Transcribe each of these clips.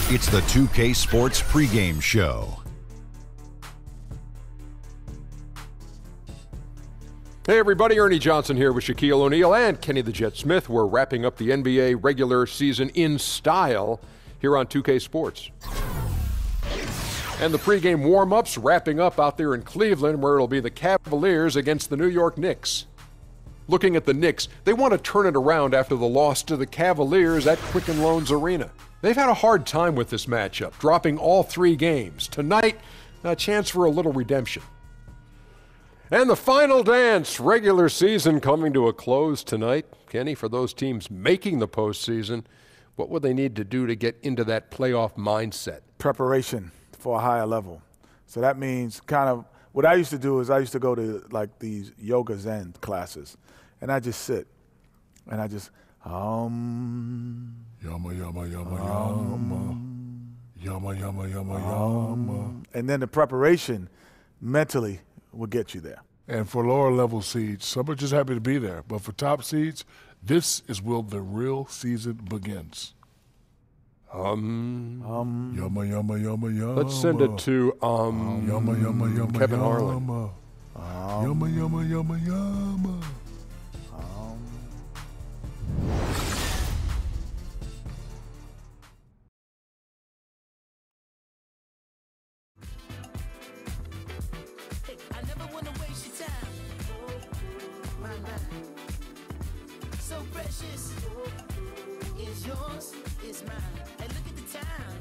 It's the 2K Sports pregame show. Hey everybody, Ernie Johnson here with Shaquille O'Neal and Kenny the Jet Smith. We're wrapping up the NBA regular season in style here on 2K Sports. And the pregame warm-ups wrapping up out there in Cleveland, where it'll be the Cavaliers against the New York Knicks. Looking at the Knicks, they want to turn it around after the loss to the Cavaliers at Quicken Loans Arena. They've had a hard time with this matchup, dropping all 3 games. Tonight, a chance for a little redemption. And the final dance, regular season coming to a close tonight. Kenny, for those teams making the postseason, what would they need to do to get into that playoff mindset? Preparation for a higher level. So that means kind of what I used to do is I used to go to like these yoga Zen classes, and I just sit and I just Yama, yama, yama, yama. Yama, yama, yama, yama. And then the preparation mentally will get you there. And for lower level seeds, some are just happy to be there. But for top seeds, this is where the real season begins. Yama, yama, yama, yama. Let's send it to yama, yama, yama, Kevin yama. Harlan. Yama, yama, yama, yama. I never wanna waste your time. My mind, so precious. Is yours, is mine. And look at the time.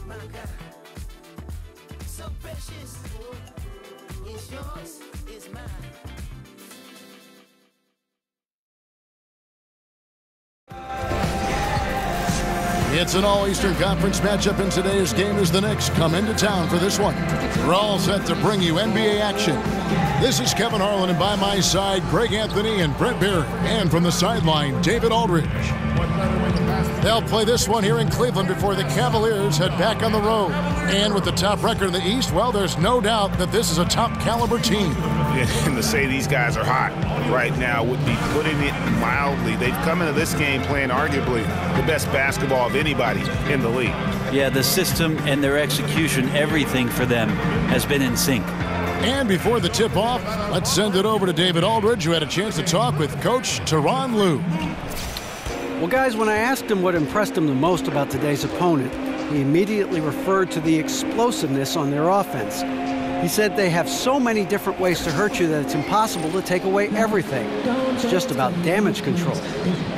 My God, so precious. Is yours, is mine. It's an all-Eastern Conference matchup in today's game as the Knicks come into town for this one. We're all set to bring you NBA action. This is Kevin Harlan, and by my side, Greg Anthony and Brent Beard. And from the sideline, David Aldridge. They'll play this one here in Cleveland before the Cavaliers head back on the road. And with the top record in the East, well, there's no doubt that this is a top-caliber team. And to say these guys are hot right now would be putting it mildly. They've come into this game playing arguably the best basketball of anybody in the league. Yeah, the system and their execution, everything for them has been in sync. And before the tip-off, let's send it over to David Aldridge, who had a chance to talk with Coach Tyronn Lue. Well, guys, when I asked him what impressed him the most about today's opponent, he immediately referred to the explosiveness on their offense. He said they have so many different ways to hurt you that it's impossible to take away everything. It's just about damage control.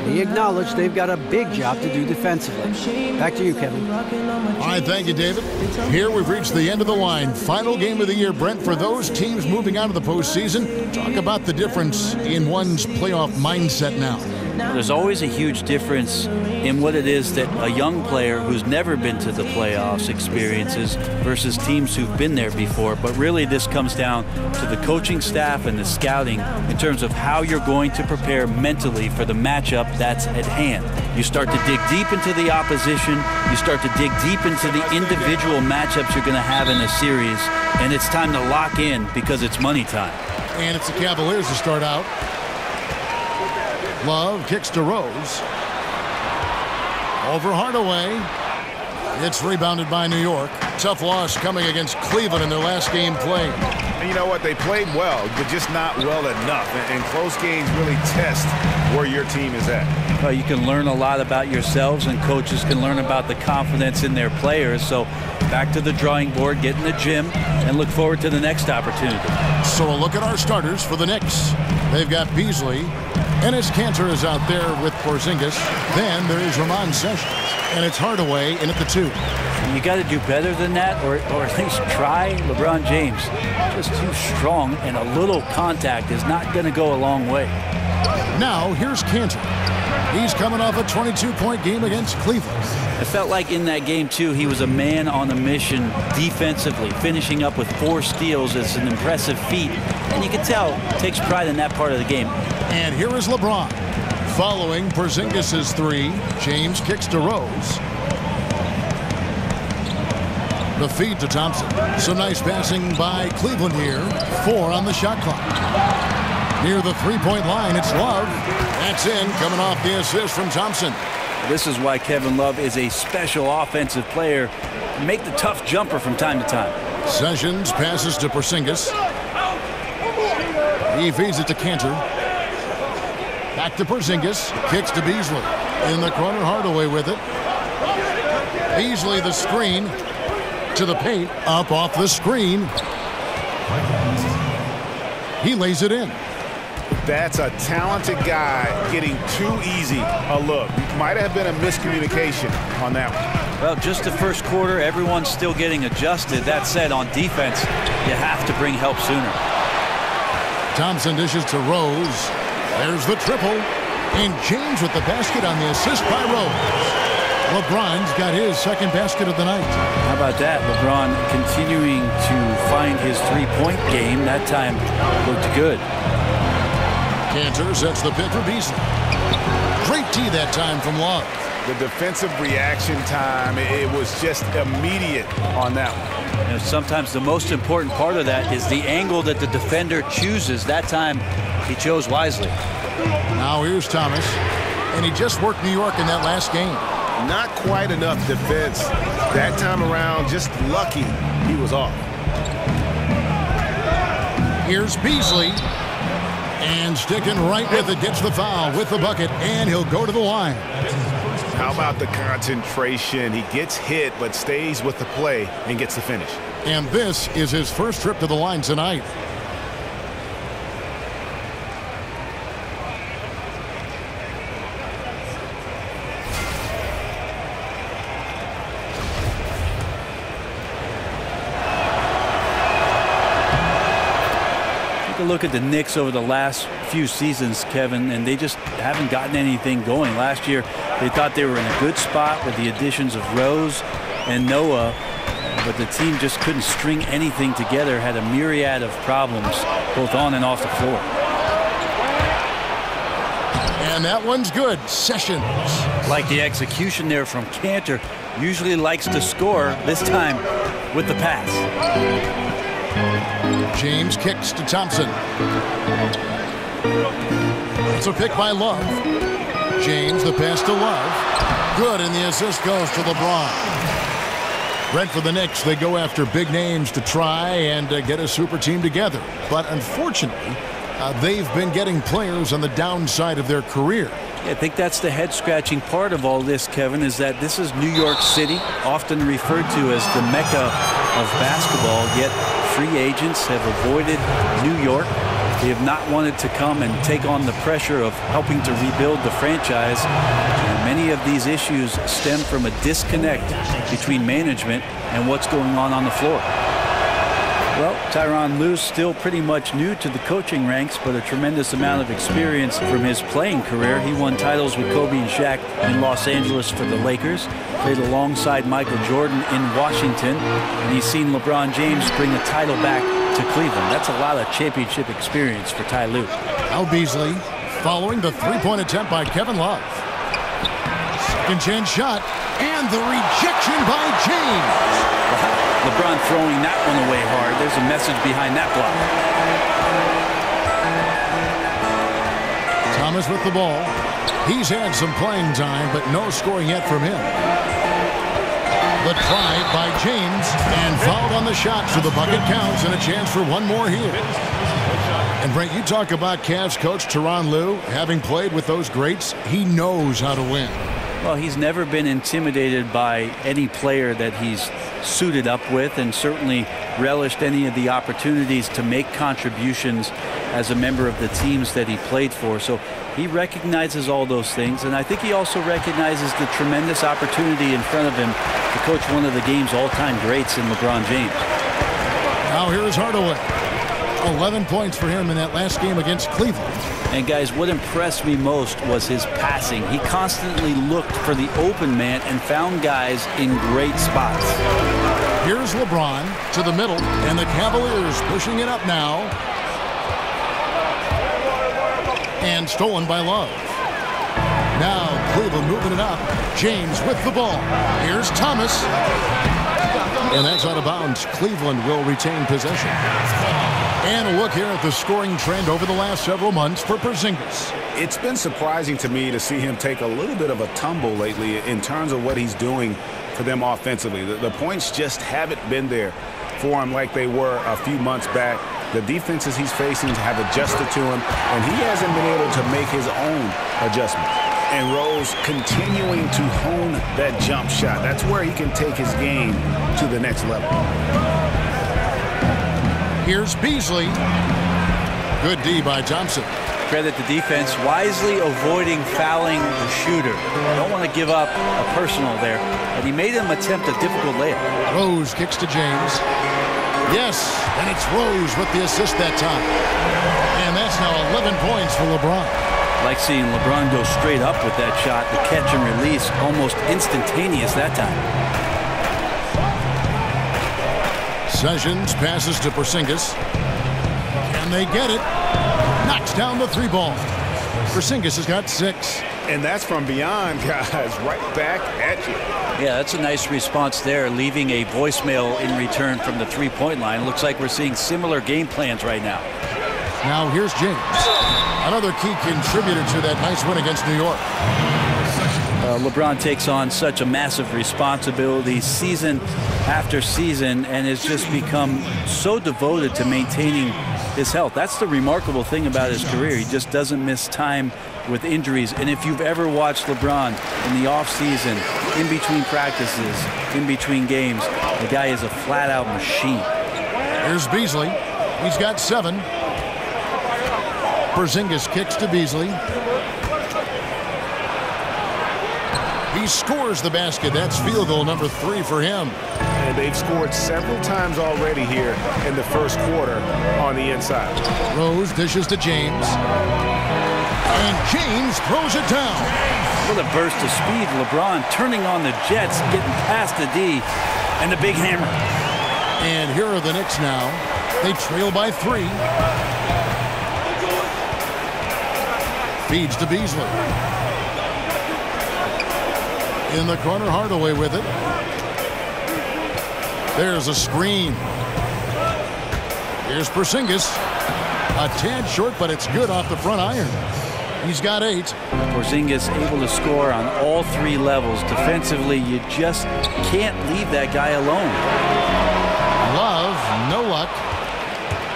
He acknowledged they've got a big job to do defensively. Back to you, Kevin. All right, thank you, David. Here we've reached the end of the line. Final game of the year, Brent, for those teams moving out of the postseason. Talk about the difference in one's playoff mindset now. There's always a huge difference in what it is that a young player who's never been to the playoffs experiences versus teams who've been there before. But really this comes down to the coaching staff and the scouting in terms of how you're going to prepare mentally for the matchup that's at hand. You start to dig deep into the opposition. You start to dig deep into the individual matchups you're going to have in a series. And it's time to lock in because it's money time. And it's the Cavaliers to start out. Love kicks to Rose. Over Hardaway. It's rebounded by New York. Tough loss coming against Cleveland in their last game played. And you know what? They played well, but just not well enough. And close games really test where your team is at. Well, you can learn a lot about yourselves, and coaches can learn about the confidence in their players. So back to the drawing board, get in the gym, and look forward to the next opportunity. So a look at our starters for the Knicks. They've got Beasley. Enes Kanter is out there with Porzingis. Then there is Ramon Sessions. And it's Hardaway in at the 2. You got to do better than that, or at least try LeBron James. Just too strong, and a little contact is not going to go a long way. Now here's Kanter. He's coming off a 22-point game against Cleveland. It felt like in that game, too, he was a man on a mission defensively. Finishing up with 4 steals is an impressive feat. And you can tell, takes pride in that part of the game. And here is LeBron. Following Porzingis' 3, James kicks to Rose. The feed to Thompson. Some nice passing by Cleveland here. 4 on the shot clock. Near the 3-point line, it's Love. That's in, coming off the assist from Thompson. This is why Kevin Love is a special offensive player. Make the tough jumper from time to time. Sessions passes to Porzingis. He feeds it to Cantor. Back to Porzingis. Kicks to Beasley. In the corner, Hardaway with it. Beasley the screen. To the paint. Up off the screen. He lays it in. That's a talented guy getting too easy a look. Might have been a miscommunication on that one. Well, just the first quarter, everyone's still getting adjusted. That said, on defense, you have to bring help sooner. Thompson dishes to Rose. There's the triple. And James with the basket on the assist by Rose. LeBron's got his second basket of the night. How about that? LeBron continuing to find his three-point game. That time looked good. Cantor sets the pick for Beasley. Great tee that time from Love. The defensive reaction time, it was just immediate on that one. You know, sometimes the most important part of that is the angle that the defender chooses. That time, he chose wisely. Now here's Thomas. And he just worked New York in that last game. Not quite enough defense. That time around, just lucky he was off. Here's Beasley. And sticking right with it, gets the foul with the bucket, and he'll go to the line. How about the concentration? He gets hit, but stays with the play and gets the finish. And this is his first trip to the line tonight. Look at the Knicks over the last few seasons, Kevin, and they just haven't gotten anything going. Last year, they thought they were in a good spot with the additions of Rose and Noah, but the team just couldn't string anything together, had a myriad of problems, both on and off the floor. And that one's good. Sessions. Like the execution there from Cantor. Usually likes to score, this time with the pass. James kicks to Thompson. It's a pick by Love. James, the pass to Love. Good, and the assist goes to LeBron. Brent for the Knicks, they go after big names to try and get a super team together. But unfortunately, they've been getting players on the downside of their career. I think that's the head-scratching part of all this, Kevin, is that this is New York City, often referred to as the Mecca of basketball, yet free agents have avoided New York. They have not wanted to come and take on the pressure of helping to rebuild the franchise. And many of these issues stem from a disconnect between management and what's going on the floor. Well, Tyronn Lue's still pretty much new to the coaching ranks, but a tremendous amount of experience from his playing career. He won titles with Kobe and Shaq in Los Angeles for the Lakers, played alongside Michael Jordan in Washington, and he's seen LeBron James bring a title back to Cleveland. That's a lot of championship experience for Ty Lue. Now Beasley following the three-point attempt by Kevin Love. Second chance shot, and the rejection by James. LeBron throwing that one away hard. There's a message behind that block. Thomas with the ball. He's had some playing time, but no scoring yet from him. The try by James, and fouled on the shot, so the bucket counts, and a chance for one more here. And Brent, you talk about Cavs coach Tyronn Lue, having played with those greats, he knows how to win. Well, he's never been intimidated by any player that he's suited up with, and certainly relished any of the opportunities to make contributions as a member of the teams that he played for. So he recognizes all those things, and I think he also recognizes the tremendous opportunity in front of him to coach one of the game's all-time greats in LeBron James. Now here's Hardaway. 11 points for him in that last game against Cleveland. And guys, what impressed me most was his passing. He constantly looked for the open man and found guys in great spots. Here's LeBron to the middle, and the Cavaliers pushing it up now. And stolen by Love. Now Cleveland moving it up. James with the ball. Here's Thomas. And that's out of bounds. Cleveland will retain possession. And a look here at the scoring trend over the last several months for Porzingis. It's been surprising to me to see him take a little bit of a tumble lately in terms of what he's doing for them offensively. The points just haven't been there for him like they were a few months back. The defenses he's facing have adjusted to him, and he hasn't been able to make his own adjustments. And Rose continuing to hone that jump shot. That's where he can take his game to the next level. Here's Beasley. Good D by Thompson. Credit the defense wisely avoiding fouling the shooter. Don't want to give up a personal there, but he made him attempt a difficult layup. Rose kicks to James. Yes, and it's Rose with the assist that time. And that's now 11 points for LeBron. Like seeing LeBron go straight up with that shot, the catch and release almost instantaneous that time. Sessions passes to Porzingis. Can they get it? Knocks down the three ball. Porzingis has got 6. And that's from beyond, guys, right back at you. Yeah, that's a nice response there, leaving a voicemail in return from the three-point line. Looks like we're seeing similar game plans right now. Now here's James. Another key contributor to that nice win against New York. LeBron takes on such a massive responsibility season after season and has just become so devoted to maintaining his health. That's the remarkable thing about his career. He just doesn't miss time with injuries. And if you've ever watched LeBron in the offseason, in between practices, in between games, the guy is a flat-out machine. Here's Beasley. He's got 7. Porzingis kicks to Beasley. He scores the basket. That's field goal number 3 for him. And they've scored several times already here in the first quarter on the inside. Rose dishes to James. And James throws it down. What a burst of speed. LeBron turning on the Jets, getting past the D, and the big hammer. And here are the Knicks now. They trail by 3. Feeds to Beasley. In the corner, Hardaway with it. There's a screen. Here's Porzingis. A tad short, but it's good off the front iron. He's got 8. Porzingis able to score on all 3 levels. Defensively, you just can't leave that guy alone. Love, no luck.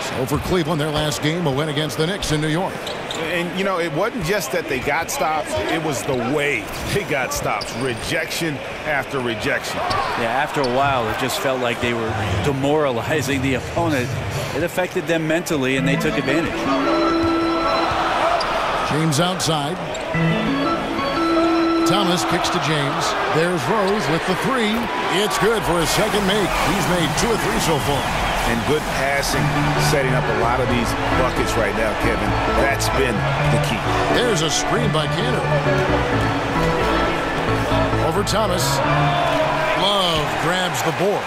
So for Cleveland, their last game, a win against the Knicks in New York. And, you know, it wasn't just that they got stops. It was the way they got stops. Rejection after rejection. Yeah, after a while, it just felt like they were demoralizing the opponent. It affected them mentally, and they took advantage. James outside. Thomas kicks to James. There's Rose with the 3. It's good for his second make. He's made 2 or 3 so far. And good passing, setting up a lot of these buckets right now, Kevin. That's been the key. There's a screen by Cantor. Over Thomas. Love grabs the board.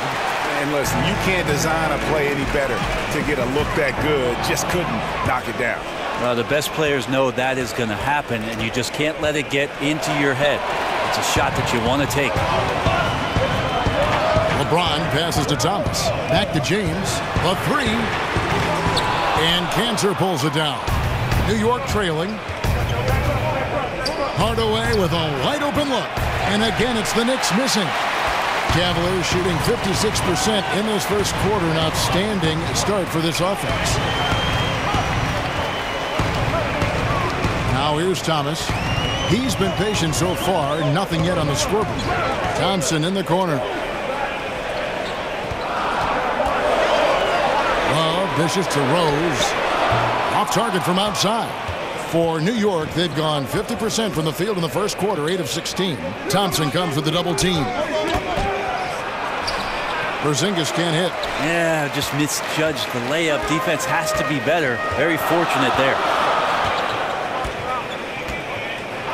And listen, you can't design a play any better to get a look that good. Just couldn't knock it down. Well, the best players know that is going to happen, and you just can't let it get into your head. It's a shot that you want to take. LeBron passes to Thomas. Back to James. The 3. And Cantor pulls it down. New York trailing. Hardaway with a wide open look. And again, it's the Knicks missing. Cavaliers shooting 56% in this first quarter. An outstanding start for this offense. Now here's Thomas. He's been patient so far. Nothing yet on the scoreboard. Thompson in the corner. Love dishes to Rose. Off target from outside. For New York, they've gone 50% from the field in the first quarter, 8 of 16. Thompson comes with the double team. Porzingis can't hit. Yeah, just misjudged the layup. Defense has to be better. Very fortunate there.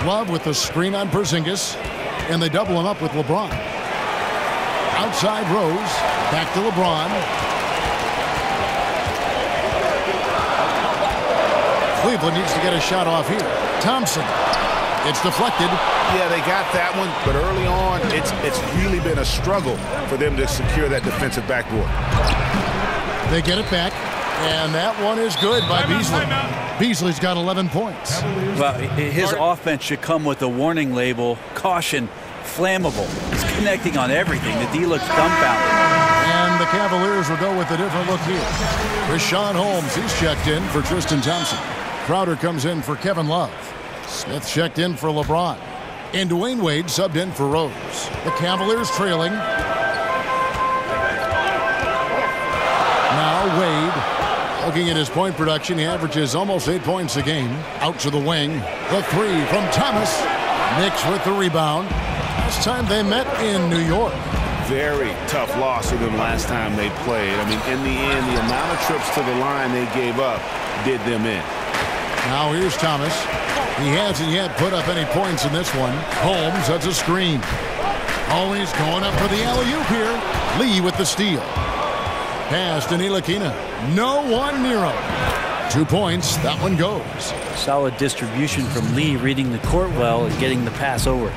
Love with the screen on Porzingis, and they double him up with LeBron. Outside Rose, back to LeBron. Cleveland needs to get a shot off here. Thompson, it's deflected. Yeah, they got that one, but early on, it's really been a struggle for them to secure that defensive backboard. They get it back. And that one is good by Beasley. Beasley's got 11 points. Well, his offense should come with a warning label, caution, flammable. He's connecting on everything. The D looks dumbfounded. And the Cavaliers will go with a different look here. Rashawn Holmes, he's checked in for Tristan Thompson. Crowder comes in for Kevin Love. Smith checked in for LeBron. And Dwayne Wade subbed in for Rose. The Cavaliers trailing. Now Wade, looking at his point production, he averages almost 8 points a game. Out to the wing. The three from Thomas. Knicks with the rebound. Last time they met in New York. Very tough loss for them last time they played. I mean, in the end, the amount of trips to the line they gave up did them in. Now here's Thomas. He hasn't yet put up any points in this one. Holmes, that's a screen. Always going up for the alley-oop here. Lee with the steal. Pass to Ntilikina. No one near him. 2 points. That one goes. Solid distribution from Lee, reading the court well and getting the pass over.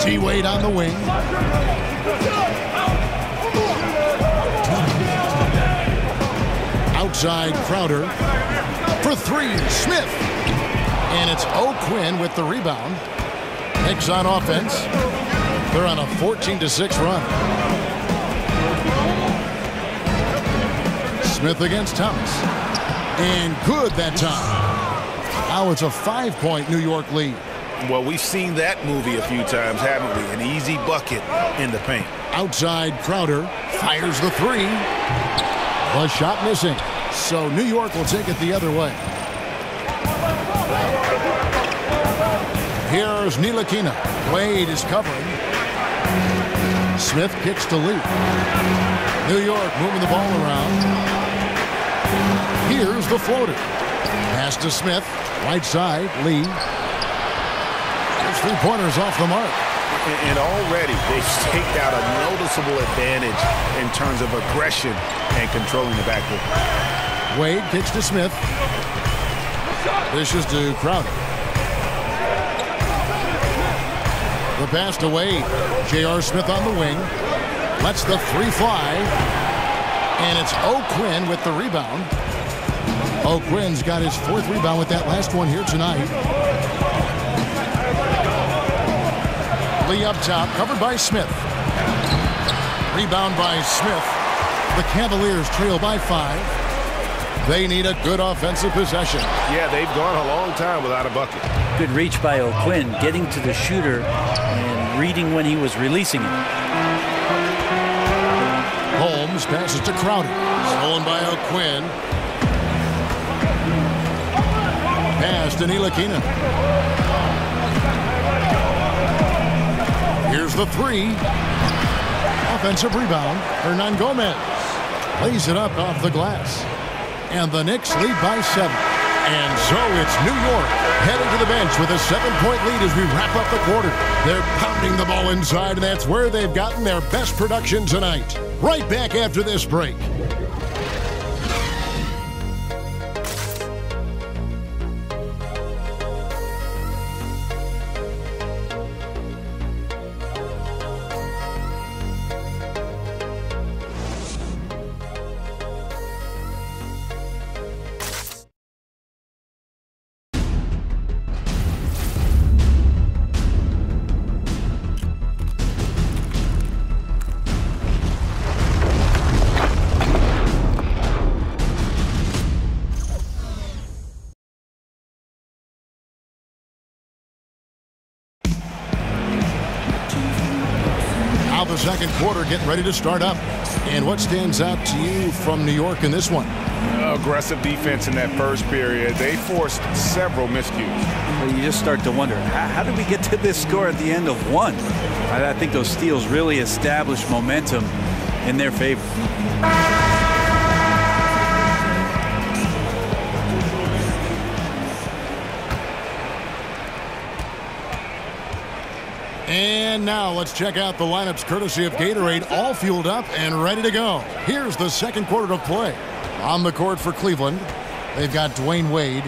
T-Wade on the wing. Outside Crowder. For three, Smith. And it's O'Quinn with the rebound. Knicks on offense. They're on a 14-6 run. Smith against Thomas. And good that time. Now it's a 5-point New York lead. Well, we've seen that movie a few times, haven't we? An easy bucket in the paint. Outside Crowder fires the three. The shot missing. So New York will take it the other way. Here's Ntilikina. Wade is covering. Smith kicks to Lee. New York moving the ball around. Here's the floater. Pass to Smith. Right side, Lee. His three-pointers off the mark. And already they've staked out a noticeable advantage in terms of aggression and controlling the backcourt. Wade kicks to Smith. Dishes to Crowder. The pass to Wade. J.R. Smith on the wing. Lets the three fly. And it's O'Quinn with the rebound. O'Quinn's got his fourth rebound with that last one here tonight. Lee up top, covered by Smith. Rebound by Smith. The Cavaliers trail by 5. They need a good offensive possession. Yeah, they've gone a long time without a bucket. Good reach by O'Quinn, getting to the shooter and reading when he was releasing it. Holmes passes to Crowder. Stolen by O'Quinn. Pass to Ntilikina. Here's the three. Offensive rebound. Hernan Gomez lays it up off the glass. And the Knicks lead by 7. And so it's New York heading to the bench with a 7-point lead as we wrap up the quarter. They're pounding the ball inside, and that's where they've gotten their best production tonight. Right back after this break. The second quarter getting ready to start up. And what stands out to you from New York in this one? Aggressive defense in that first period. They forced several miscues. Well, you just start to wonder, how did we get to this score at the end of one? I think those steals really established momentum in their favor. And now let's check out the lineups courtesy of Gatorade, all fueled up and ready to go. Here's the second quarter of play. On the court for Cleveland, they've got Dwayne Wade.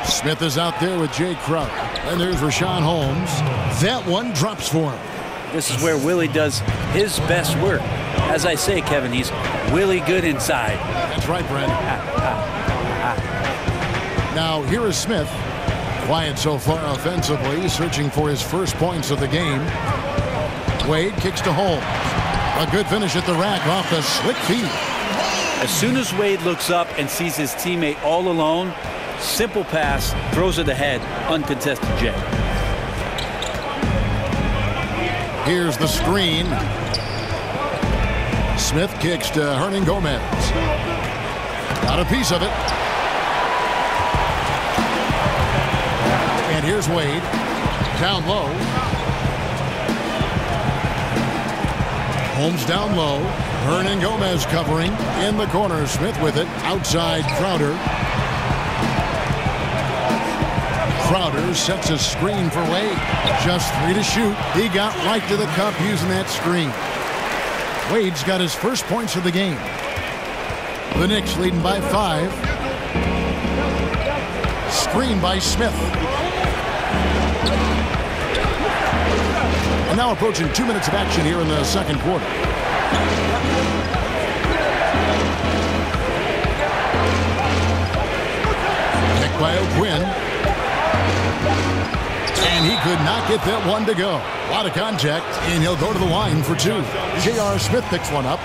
Smith is out there with Jay Crowder. And there's Rashawn Holmes. That one drops for him. This is where Willie does his best work. As I say, Kevin, he's really good inside. That's right, Brent. Now, here is Smith. Quiet so far offensively, searching for his first points of the game. Wade kicks to Holmes. A good finish at the rack off the slick feed. As soon as Wade looks up and sees his teammate all alone, simple pass, throws it ahead, uncontested J. Here's the screen. Smith kicks to Hernan Gomez. Got a piece of it. And here's Wade. Down low. Holmes down low. Hernan Gomez covering. In the corner, Smith with it. Outside, Crowder. Crowder sets a screen for Wade. Just 3 to shoot. He got right to the cup using that screen. Wade's got his first points of the game. The Knicks leading by 5. Screen by Smith. And now approaching 2 minutes of action here in the second quarter. Pick by O'Quinn. And he could not get that one to go. A lot of contact, and he'll go to the line for 2. J.R. Smith picks one up.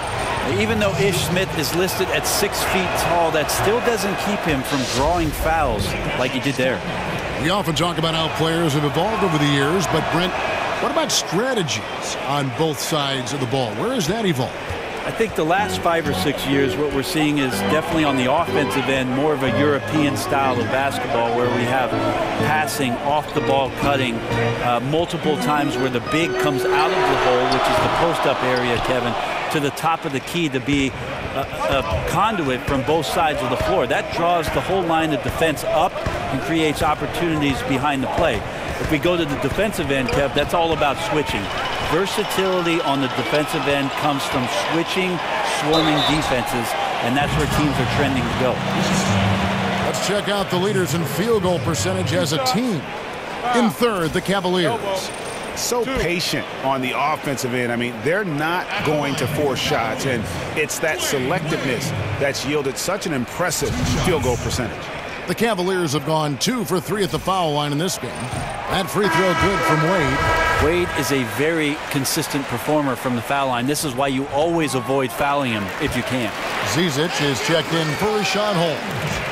Even though Ish Smith is listed at 6 feet tall, that still doesn't keep him from drawing fouls like he did there. We often talk about how players have evolved over the years, but Brent, what about strategies on both sides of the ball? Where has that evolved? I think the last 5 or 6 years, what we're seeing is definitely on the offensive end, more of a European style of basketball where we have passing, off the ball cutting, multiple times where the big comes out of the hole, which is the post-up area, Kevin, to the top of the key to be a conduit from both sides of the floor. That draws the whole line of defense up and creates opportunities behind the play. If we go to the defensive end, Kev, that's all about switching. Versatility on the defensive end comes from switching, swarming defenses, and that's where teams are trending to go. Let's check out the leaders in field goal percentage as a team. In third, the Cavaliers. So patient on the offensive end. I mean, they're not going to force shots, and it's that selectiveness that's yielded such an impressive field goal percentage. The Cavaliers have gone 2 for 3 at the foul line in this game. That free throw good from Wade. Wade is a very consistent performer from the foul line. This is why you always avoid fouling him if you can. Zizic is checked in for Rashawn Holmes.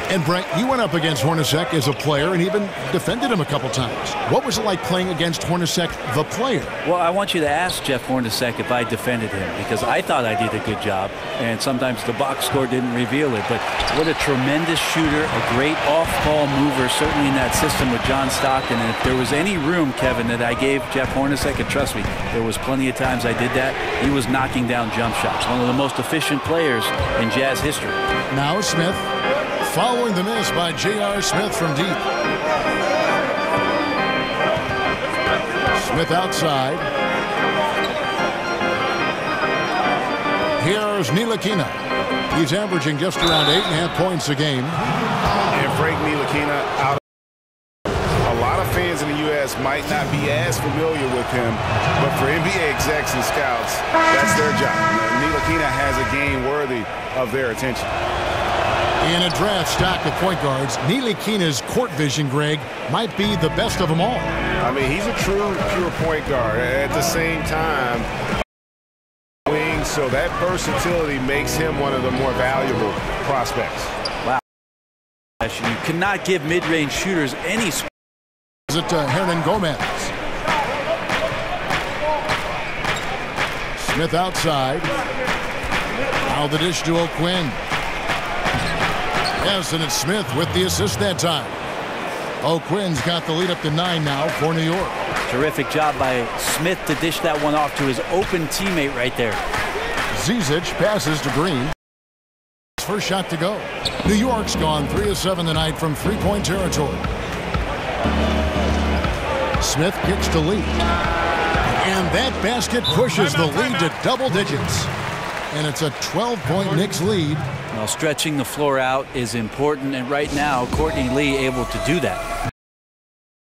And Brent, you went up against Hornacek as a player and even defended him a couple times. What was it like playing against Hornacek, the player? Well, I want you to ask Jeff Hornacek if I defended him, because I thought I did a good job, and sometimes the box score didn't reveal it. But what a tremendous shooter, a great off-ball mover, certainly in that system with John Stockton. And if there was any room, Kevin, that I gave Jeff Hornacek, and trust me, there was plenty of times I did that, he was knocking down jump shots. One of the most efficient players in Jazz history. Now Smith. Following the miss by J.R. Smith from deep. Smith outside. Here's Ntilikina. He's averaging just around 8.5 points a game. And Frank Ntilikina out. A lot of fans in the U.S. might not be as familiar with him, but for NBA execs and scouts, that's their job. Ntilikina has a game worthy of their attention. In a draft stock of point guards, Ntilikina's court vision, Greg, might be the best of them all. I mean, he's a true pure point guard. At the same time, wings, so that versatility makes him one of the more valuable prospects. Wow. You cannot give mid-range shooters any space. Is it Hernan Gomez? Smith outside. Now the dish to O'Quinn. Yes, and it's Smith with the assist that time. O'Quinn's got the lead up to 9 now for New York. Terrific job by Smith to dish that one off to his open teammate right there. Zizic passes to Green. First shot to go. New York's gone 3 of 7 tonight from three-point territory. Smith kicks to Lee. And that basket pushes the lead to double digits. And it's a 12-point Knicks lead. Well, stretching the floor out is important, and right now, Courtney Lee able to do that.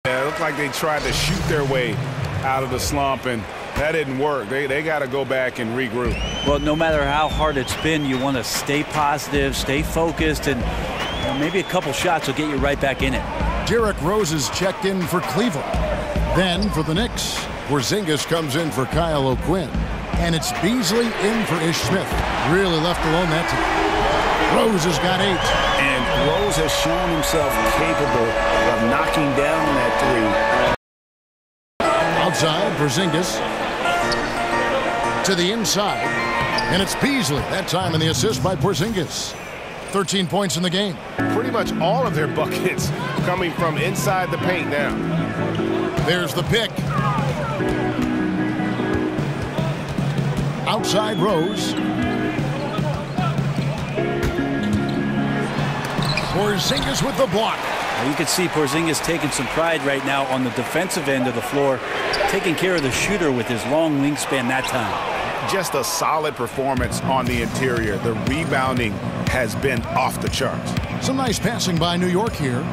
Yeah, it looked like they tried to shoot their way out of the slump, and That didn't work. They got to go back and regroup. Well, no matter how hard it's been, you want to stay positive, stay focused, and maybe a couple shots will get you right back in it. Derrick Rose is checked in for Cleveland. Then for the Knicks, Porzingis comes in for Kyle O'Quinn. And it's Beasley in for Ish Smith. Really left alone that time. Rose has got 8. And Rose has shown himself capable of knocking down that 3. Outside, Porzingis to the inside. And it's Beasley, that time in the assist by Porzingis. 13 points in the game. Pretty much all of their buckets coming from inside the paint now. There's the pick. Outside Rose. Porzingis with the block. You can see Porzingis taking some pride right now on the defensive end of the floor, taking care of the shooter with his long wingspan that time. Just a solid performance on the interior. The rebounding has been off the charts. Some nice passing by New York here.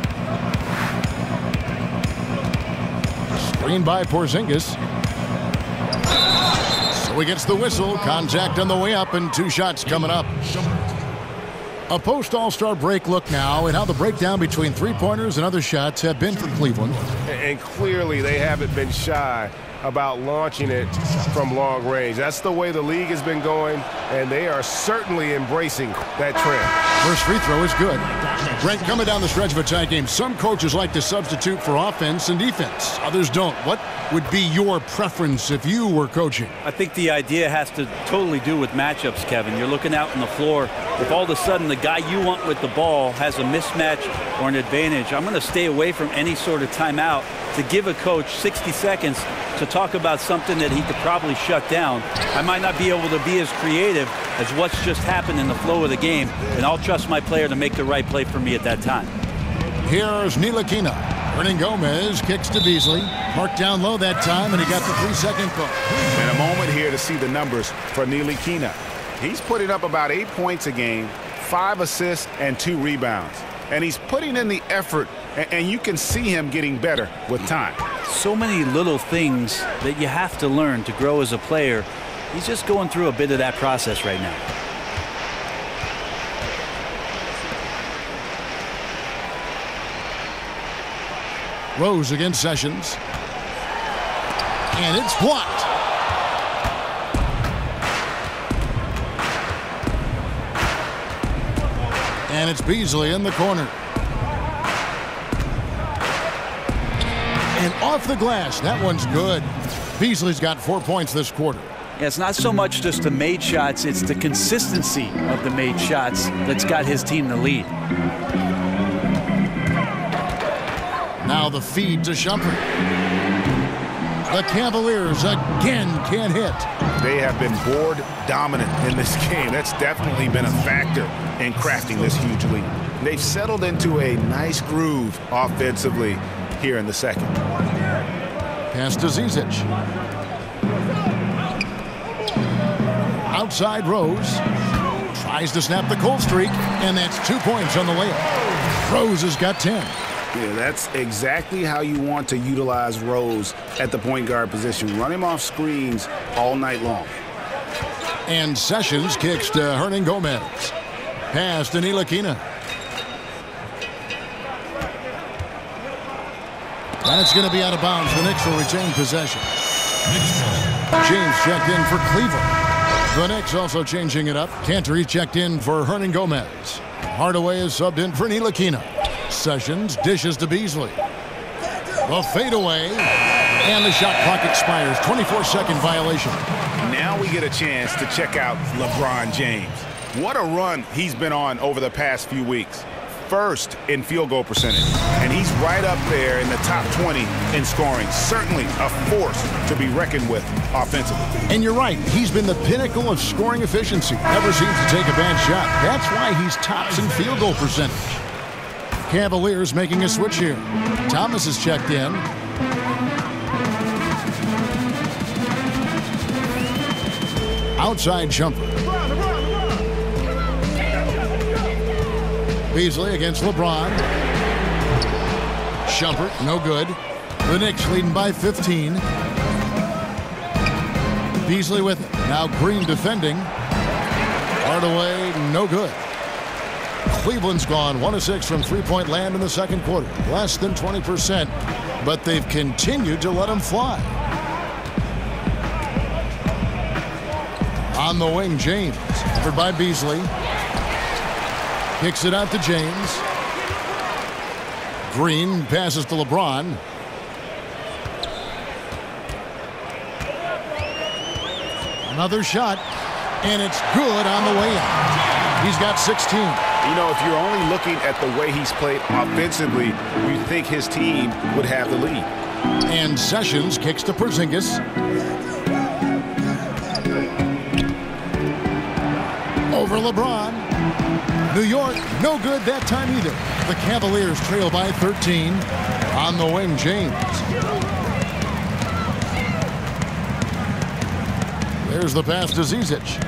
Screen by Porzingis. So he gets the whistle. Contact on the way up and 2 shots coming up. A post-All-Star break look now at how the breakdown between three-pointers and other shots have been for Cleveland. And clearly they haven't been shy about launching it from long range. That's the way the league has been going, and they are certainly embracing that trend. First free throw is good. Brent, coming down the stretch of a tie game, some coaches like to substitute for offense and defense. Others don't. What would be your preference if you were coaching? I think the idea has to totally do with matchups, Kevin. You're looking out on the floor. If all of a sudden the guy you want with the ball has a mismatch or an advantage, I'm going to stay away from any sort of timeout to give a coach 60 seconds to talk about something that he could probably shut down. I might not be able to be as creative as what's just happened in the flow of the game, and I'll trust my player to make the right play for me at that time. Here's Ntilikina. Hernangomez kicks to Beasley. Marked down low that time, and he got the 3-second call. And a moment here to see the numbers for Ntilikina. He's putting up about 8 points a game, 5 assists, and 2 rebounds. And he's putting in the effort, and you can see him getting better with time. So many little things that you have to learn to grow as a player. He's just going through a bit of that process right now. Rose against Sessions. And it's blocked. And it's Beasley in the corner. And off the glass. That one's good. Beasley's got 4 points this quarter. Yeah, it's not so much just the made shots, it's the consistency of the made shots that's got his team the lead. Now the feed to Shumpert. The Cavaliers again can't hit. They have been board dominant in this game. That's definitely been a factor in crafting this huge lead. They've settled into a nice groove offensively here in the second. Pass to Zizic. Outside Rose. Tries to snap the cold streak, and that's 2 points on the layup. Rose has got 10. Yeah, that's exactly how you want to utilize Rose at the point guard position. Run him off screens all night long. And Sessions kicks to Hernangomez. Pass to Ntilikina. And it's going to be out of bounds. The Knicks will retain possession. James checked in for Cleveland. The Knicks also changing it up. Cantor checked in for Hernangomez. Hardaway is subbed in for Ntilikina. Sessions dishes to Beasley. The fadeaway. And the shot clock expires. 24-second violation. Now we get a chance to check out LeBron James. What a run he's been on over the past few weeks. First in field goal percentage. And he's right up there in the top 20 in scoring. Certainly a force to be reckoned with offensively. And you're right. He's been the pinnacle of scoring efficiency. Never seems to take a bad shot. That's why he's tops in field goal percentage. Cavaliers making a switch here. Thomas is checked in. Outside jumper. Beasley against LeBron. Shumpert, no good. The Knicks leading by 15. Beasley with it. Now Green defending. Hardaway, no good. Cleveland's gone 1 of 6 from three-point land in the second quarter. Less than 20%, but they've continued to let him fly. On the wing, James. Covered by Beasley. Kicks it out to James. Green passes to LeBron. Another shot, and it's good on the way in. He's got 16. You know, if you're only looking at the way he's played offensively, you think his team would have the lead. And Sessions kicks to Porzingis. Over LeBron. New York, no good that time either. The Cavaliers trail by 13. On the wing, James. There's the pass to Zizic.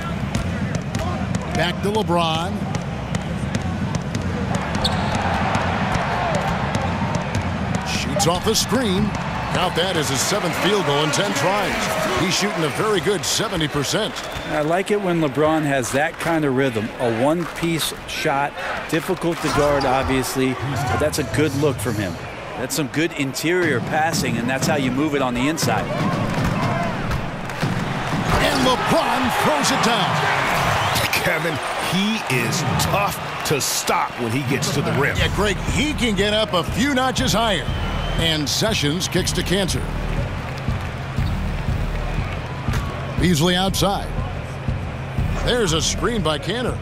Back to LeBron. Shoots off the screen. Count that as his 7th field goal in 10 tries. He's shooting a very good 70%. I like it when LeBron has that kind of rhythm. A one-piece shot, difficult to guard, obviously, but that's a good look from him. That's some good interior passing, and that's how you move it on the inside. And LeBron throws it down. Kevin, he is tough to stop when he gets to the rim. Yeah, Greg, he can get up a few notches higher. And Sessions kicks to Cantor. Beasley outside. There's a screen by Cantor.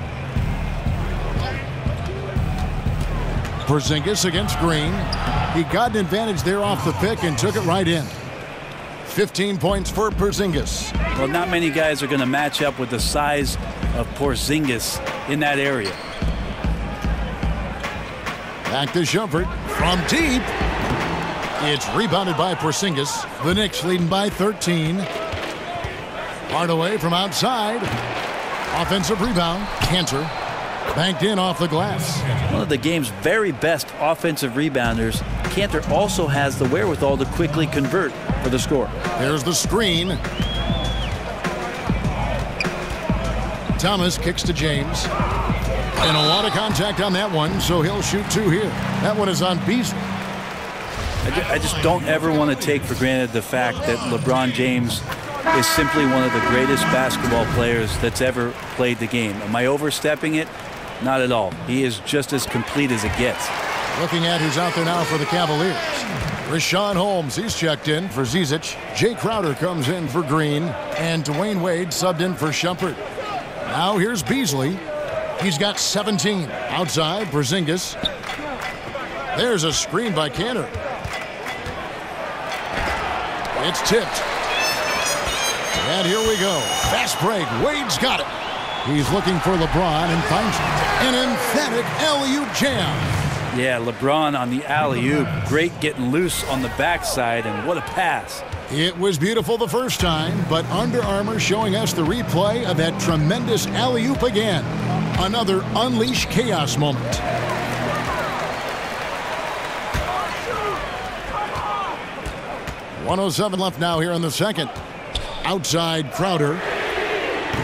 Porzingis against Green. He got an advantage there off the pick and took it right in. 15 points for Porzingis. Well, not many guys are going to match up with the size of Porzingis in that area. Back to Shumpert from deep. It's rebounded by Porzingis. The Knicks leading by 13. Hardaway from outside. Offensive rebound. Cantor banked in off the glass. One of the game's very best offensive rebounders. Cantor also has the wherewithal to quickly convert for the score. There's the screen. Thomas kicks to James. And a lot of contact on that one, so he'll shoot 2 here. That one is on Beasley. I just don't ever want to take for granted the fact that LeBron James is simply one of the greatest basketball players that's ever played the game. Am I overstepping it? Not at all. He is just as complete as it gets. Looking at who's out there now for the Cavaliers. Rashawn Holmes, he's checked in for Zizic. Jay Crowder comes in for Green. And Dwayne Wade subbed in for Shumpert. Now here's Beasley. He's got 17. Outside, Porzingis. There's a screen by Cantor. It's tipped. And here we go. Fast break. Wade's got it. He's looking for LeBron and finds it. An emphatic alley-oop jam. Yeah, LeBron on the alley-oop. Great getting loose on the backside, and what a pass. It was beautiful the first time, but Under Armour showing us the replay of that tremendous alley-oop again. Another unleash chaos moment. .107 left now here in the second. Outside Crowder.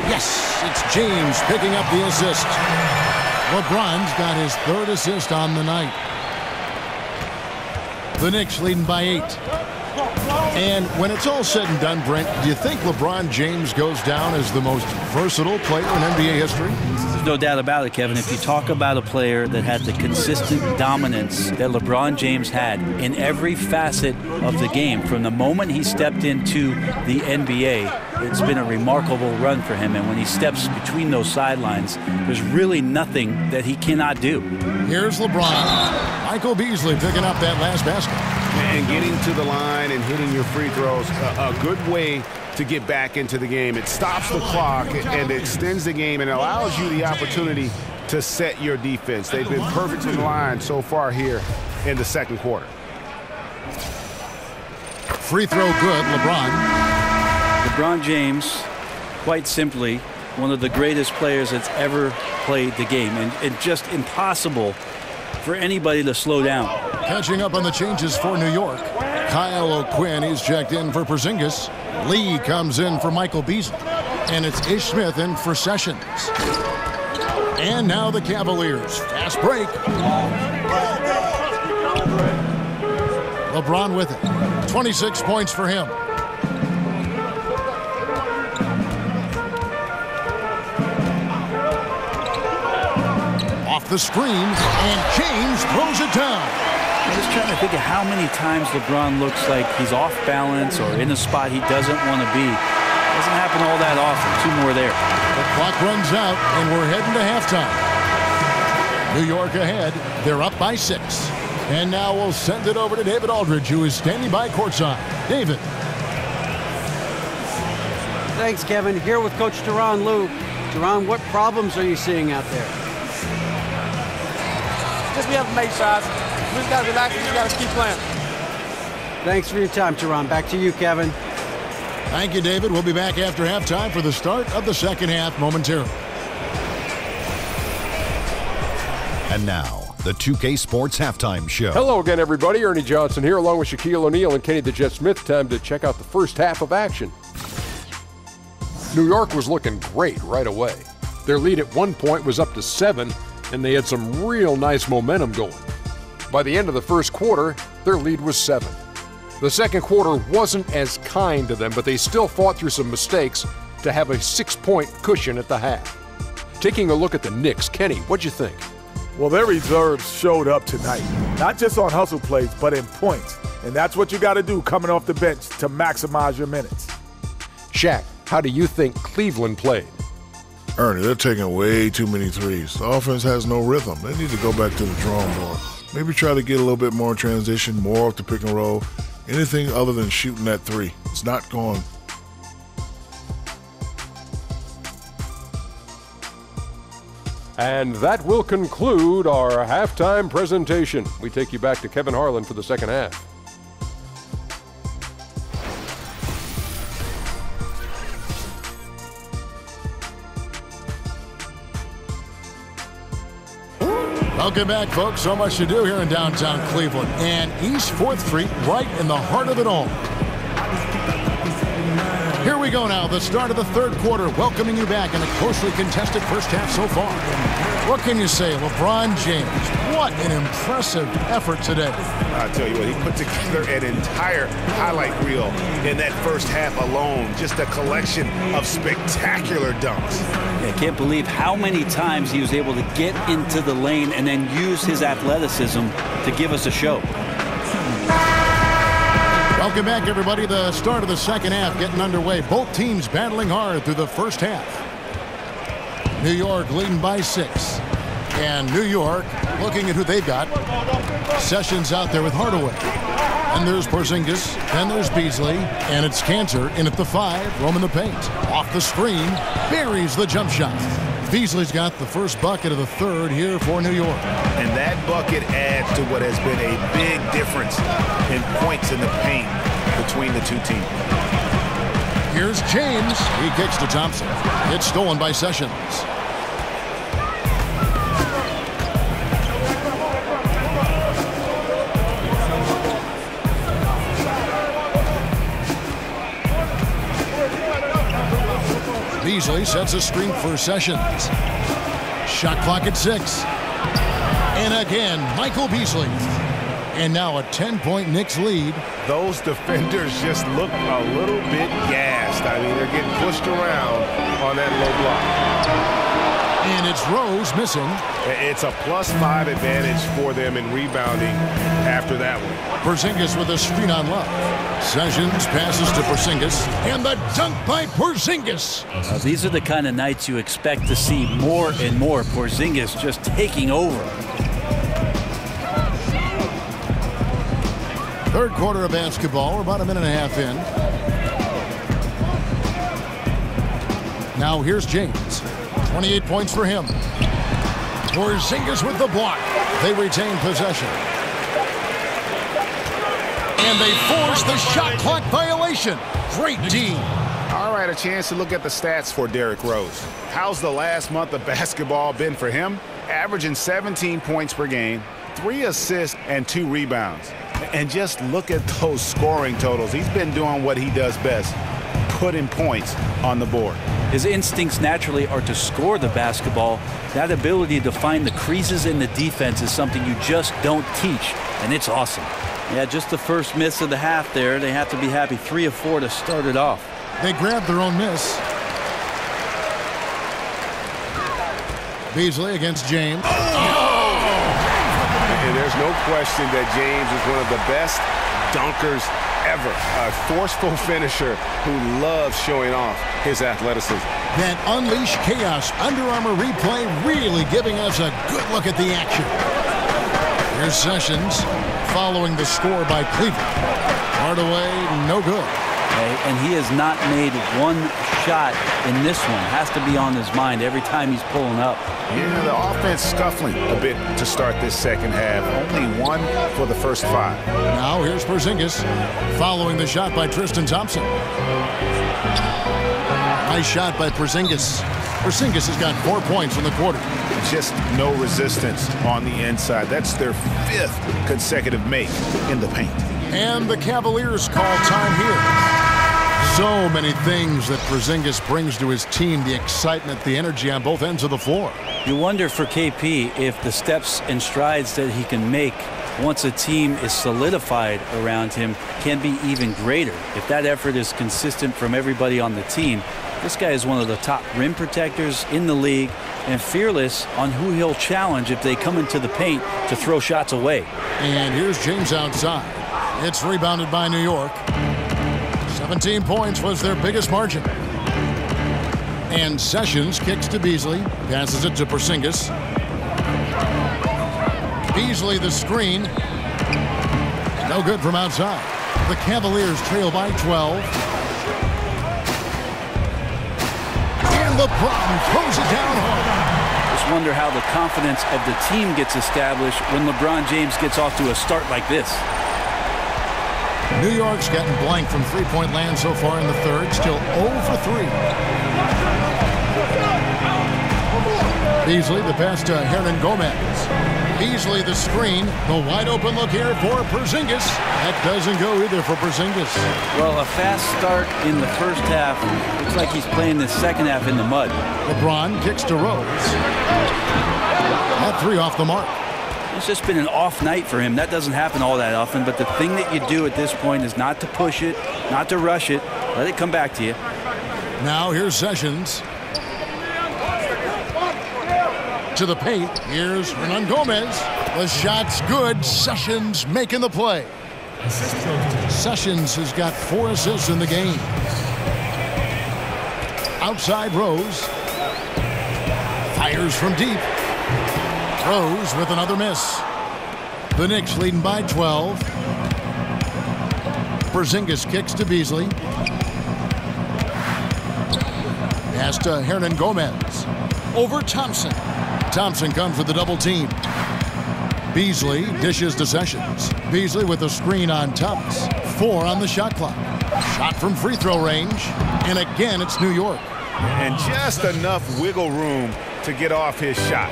Yes, it's James picking up the assist. LeBron's got his 3rd assist on the night. The Knicks leading by 8. And when it's all said and done, Brent, do you think LeBron James goes down as the most versatile player in NBA history? There's no doubt about it, Kevin. If you talk about a player that had the consistent dominance that LeBron James had in every facet of the game, from the moment he stepped into the NBA, it's been a remarkable run for him. And when he steps between those sidelines, there's really nothing that he cannot do. Here's LeBron. Michael Beasley picking up that last basket. And getting to the line and hitting your free throws, a good way to get back into the game. It stops the clock and extends the game and allows you the opportunity to set your defense. They've been perfect from the line so far here in the second quarter. Free throw good, LeBron. LeBron James, quite simply, one of the greatest players that's ever played the game, and just impossible for anybody to slow down. Catching up on the changes for New York. Kyle O'Quinn is checked in for Porzingis. Lee comes in for Michael Beasley. And it's Ish Smith in for Sessions. And now the Cavaliers. Fast break. LeBron with it. 26 points for him. Off the screen, and James throws it down. I'm just trying to think of how many times LeBron looks like he's off balance or in a spot he doesn't want to be. Doesn't happen all that often. 2 more there. The clock runs out, and we're heading to halftime. New York ahead. They're up by 6. And now we'll send it over to David Aldridge, who is standing by courtside. David. Thanks, Kevin. Here with Coach Deron Lou. Deron, what problems are you seeing out there? Just we have to make shots. We just got to relax and we got to keep playing. Thanks for your time, Deron. Back to you, Kevin. Thank you, David. We'll be back after halftime for the start of the second half momentarily. And now, the 2K Sports Halftime Show. Hello again, everybody. Ernie Johnson here, along with Shaquille O'Neal and Kenny the Jet Smith. Time to check out the first half of action. New York was looking great right away. Their lead at one point was up to 7, and they had some real nice momentum going. By the end of the first quarter, their lead was 7. The second quarter wasn't as kind to them, but they still fought through some mistakes to have a 6-point cushion at the half. Taking a look at the Knicks, Kenny, what'd you think? Well, their reserves showed up tonight, not just on hustle plays, but in points. And that's what you got to do coming off the bench to maximize your minutes. Shaq, how do you think Cleveland played? Ernie, they're taking way too many threes. The offense has no rhythm. They need to go back to the drawing board. Maybe try to get a little bit more transition, more off the pick and roll. Anything other than shooting that 3. It's not going. And that will conclude our halftime presentation. We take you back to Kevin Harlan for the second half. Welcome back, folks. So much to do here in downtown Cleveland. And East 4th Street, right in the heart of it all. Here we go now, the start of the third quarter, welcoming you back in a closely contested first half so far. What can you say, LeBron James? What an impressive effort today. I'll tell you what, he put together an entire highlight reel in that first half alone. Just a collection of spectacular dunks. I can't believe how many times he was able to get into the lane and then use his athleticism to give us a show. Welcome back, everybody. The start of the second half getting underway. Both teams battling hard through the first half. New York leading by 6. And New York looking at who they've got. Sessions out there with Hardaway. And there's Porzingis. And there's Beasley. And it's Cantor in at the 5, roaming the paint. Off the screen, buries the jump shot. Beasley's got the first bucket of the third here for New York. And that bucket adds to what has been a big difference in points in the paint between the two teams. Here's James. He kicks to Thompson. It's stolen by Sessions. Beasley sets a screen for Sessions. Shot clock at 6. And again, Michael Beasley. And now a 10-point Knicks lead. Those defenders just look a little bit gassed. I mean, they're getting pushed around on that low block. And it's Rose missing. It's a +5 advantage for them in rebounding after that one. Porzingis with a screen on left. Sessions passes to Porzingis. And the dunk by Porzingis. These are the kind of nights you expect to see more and more. Porzingis just taking over. Third quarter of basketball. We're about a minute and a half in. Now here's James. 28 points for him. Porzingis with the block. They retain possession. And they force the shot clock violation. Great D. All right, a chance to look at the stats for Derrick Rose. How's the last month of basketball been for him? Averaging 17 points per game, 3 assists, and 2 rebounds. And just look at those scoring totals. He's been doing what he does best, putting points on the board. His instincts naturally are to score the basketball. That ability to find the creases in the defense is something you just don't teach, and it's awesome. Yeah, just the first miss of the half there. They have to be happy. 3 of 4 to start it off. They grabbed their own miss. Beasley against James. And there's no question that James is one of the best dunkers ever. A forceful finisher who loves showing off his athleticism. That unleashed chaos Under Armour replay really giving us a good look at the action. Here's Sessions following the score by Cleveland. Hardaway, no good. And he has not made one shot in this one. Has to be on his mind every time he's pulling up. Yeah, the offense scuffling a bit to start this second half. Only 1 for the first 5. Now here's Porzingis following the shot by Tristan Thompson. Nice shot by Porzingis. Porzingis has got 4 points in the quarter. Just no resistance on the inside. That's their 5th consecutive make in the paint. And the Cavaliers call time here. So many things that Porzingis brings to his team, the excitement, the energy on both ends of the floor. You wonder for KP if the steps and strides that he can make once a team is solidified around him can be even greater. If that effort is consistent from everybody on the team, this guy is one of the top rim protectors in the league and fearless on who he'll challenge if they come into the paint to throw shots away. And here's James outside. It's rebounded by New York. 17 points was their biggest margin. And Sessions kicks to Beasley, passes it to Porzingis. Beasley the screen. No good from outside. The Cavaliers trail by 12. And LeBron throws it down hard. Just wonder how the confidence of the team gets established when LeBron James gets off to a start like this. New York's gotten blank from three-point land so far in the third. Still 0 for 3. Beasley, the pass to Hernan Gomez. Beasley, the screen. The wide-open look here for Porzingis. That doesn't go either for Porzingis. Well, a fast start in the first half. Looks like he's playing the second half in the mud. LeBron kicks to Rose. That 3 off the mark. It's just been an off night for him. That doesn't happen all that often, but the thing that you do at this point is not to push it, not to rush it. Let it come back to you. Now here's Sessions. To the paint. Here's Hernan Gomez. The shot's good. Sessions making the play. Sessions has got 4 assists in the game. Outside Rose. Fires from deep. Rose with another miss. The Knicks leading by 12. Porzingis kicks to Beasley. Pass to Hernan Gomez. Over Thompson. Thompson comes for the double team. Beasley dishes to Sessions. Beasley with a screen on Thomas. 4 on the shot clock. Shot from free throw range. And again, it's New York. And just enough wiggle room to get off his shot.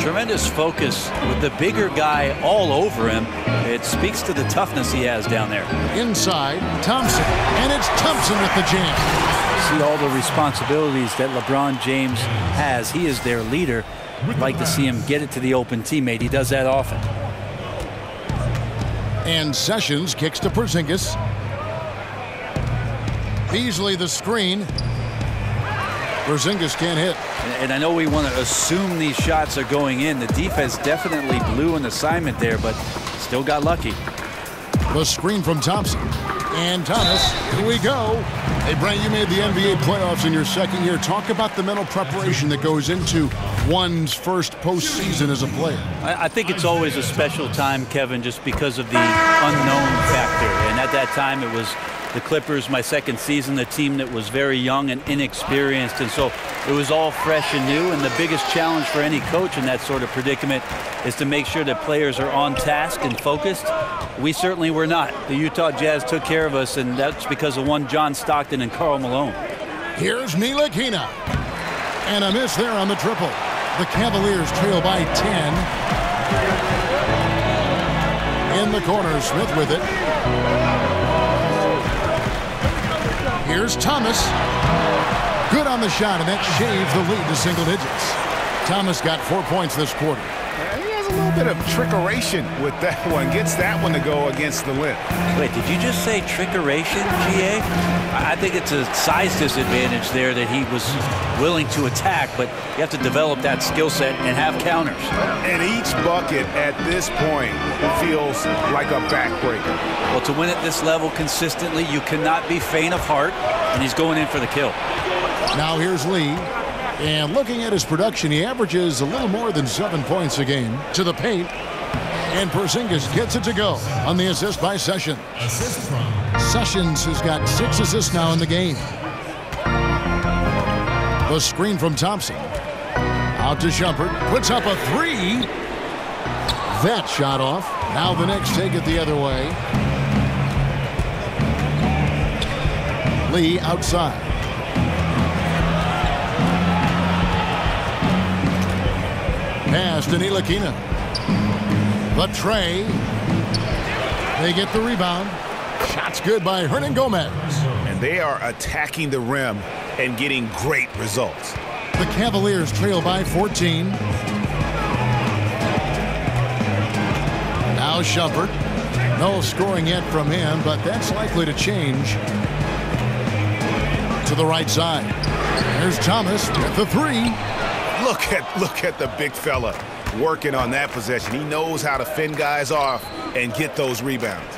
Tremendous focus with the bigger guy all over him. It speaks to the toughness he has down there. Inside, Thompson. And it's Thompson with the jam. See all the responsibilities that LeBron James has. He is their leader. I'd like to see him get it to the open teammate. He does that often. And Sessions kicks to Porzingis. Beasley the screen. Porzingis can't hit. And I know we want to assume these shots are going in. The defense definitely blew an assignment there, but still got lucky. The screen from Thompson. And Thomas, here we go. Hey, Brent, you made the NBA playoffs in your second year. Talk about the mental preparation that goes into one's first postseason as a player. I think it's always a special time, Kevin, just because of the unknown factor. And at that time, it was the Clippers, my second season, a team that was very young and inexperienced. And so it was all fresh and new. And the biggest challenge for any coach in that sort of predicament is to make sure that players are on task and focused. We certainly were not. The Utah Jazz took care of us, and that's because of one John Stockton and Karl Malone. Here's Ntilikina. And a miss there on the triple. The Cavaliers trail by 10. In the corner, Smith with it. Here's Thomas. Good on the shot, and that shaves the lead to single digits. Thomas got 4 points this quarter. He has a little bit of trickeration with that one. Gets that one to go against the lip. Wait, did you just say trickeration, GA? I think it's a size disadvantage there that he was willing to attack, but you have to develop that skill set and have counters. And each bucket at this point feels like a backbreaker. Well, to win at this level consistently, you cannot be faint of heart, and he's going in for the kill. Now here's Lee. And looking at his production, he averages a little more than 7 points a game. To the paint. And Porzingis gets it to go on the assist by Sessions. Sessions has got 6 assists now in the game. The screen from Thompson. Out to Shumpert. Puts up a 3. That shot off. Now the Knicks take it the other way. Lee outside. Pass to Ntilikina. The tray. They get the rebound. Shot's good by Hernangomez. And they are attacking the rim and getting great results. The Cavaliers trail by 14. Now Shumpert. No scoring yet from him, but that's likely to change. To the right side. There's Thomas with the 3. Look at the big fella working on that possession. He knows how to fend guys off and get those rebounds.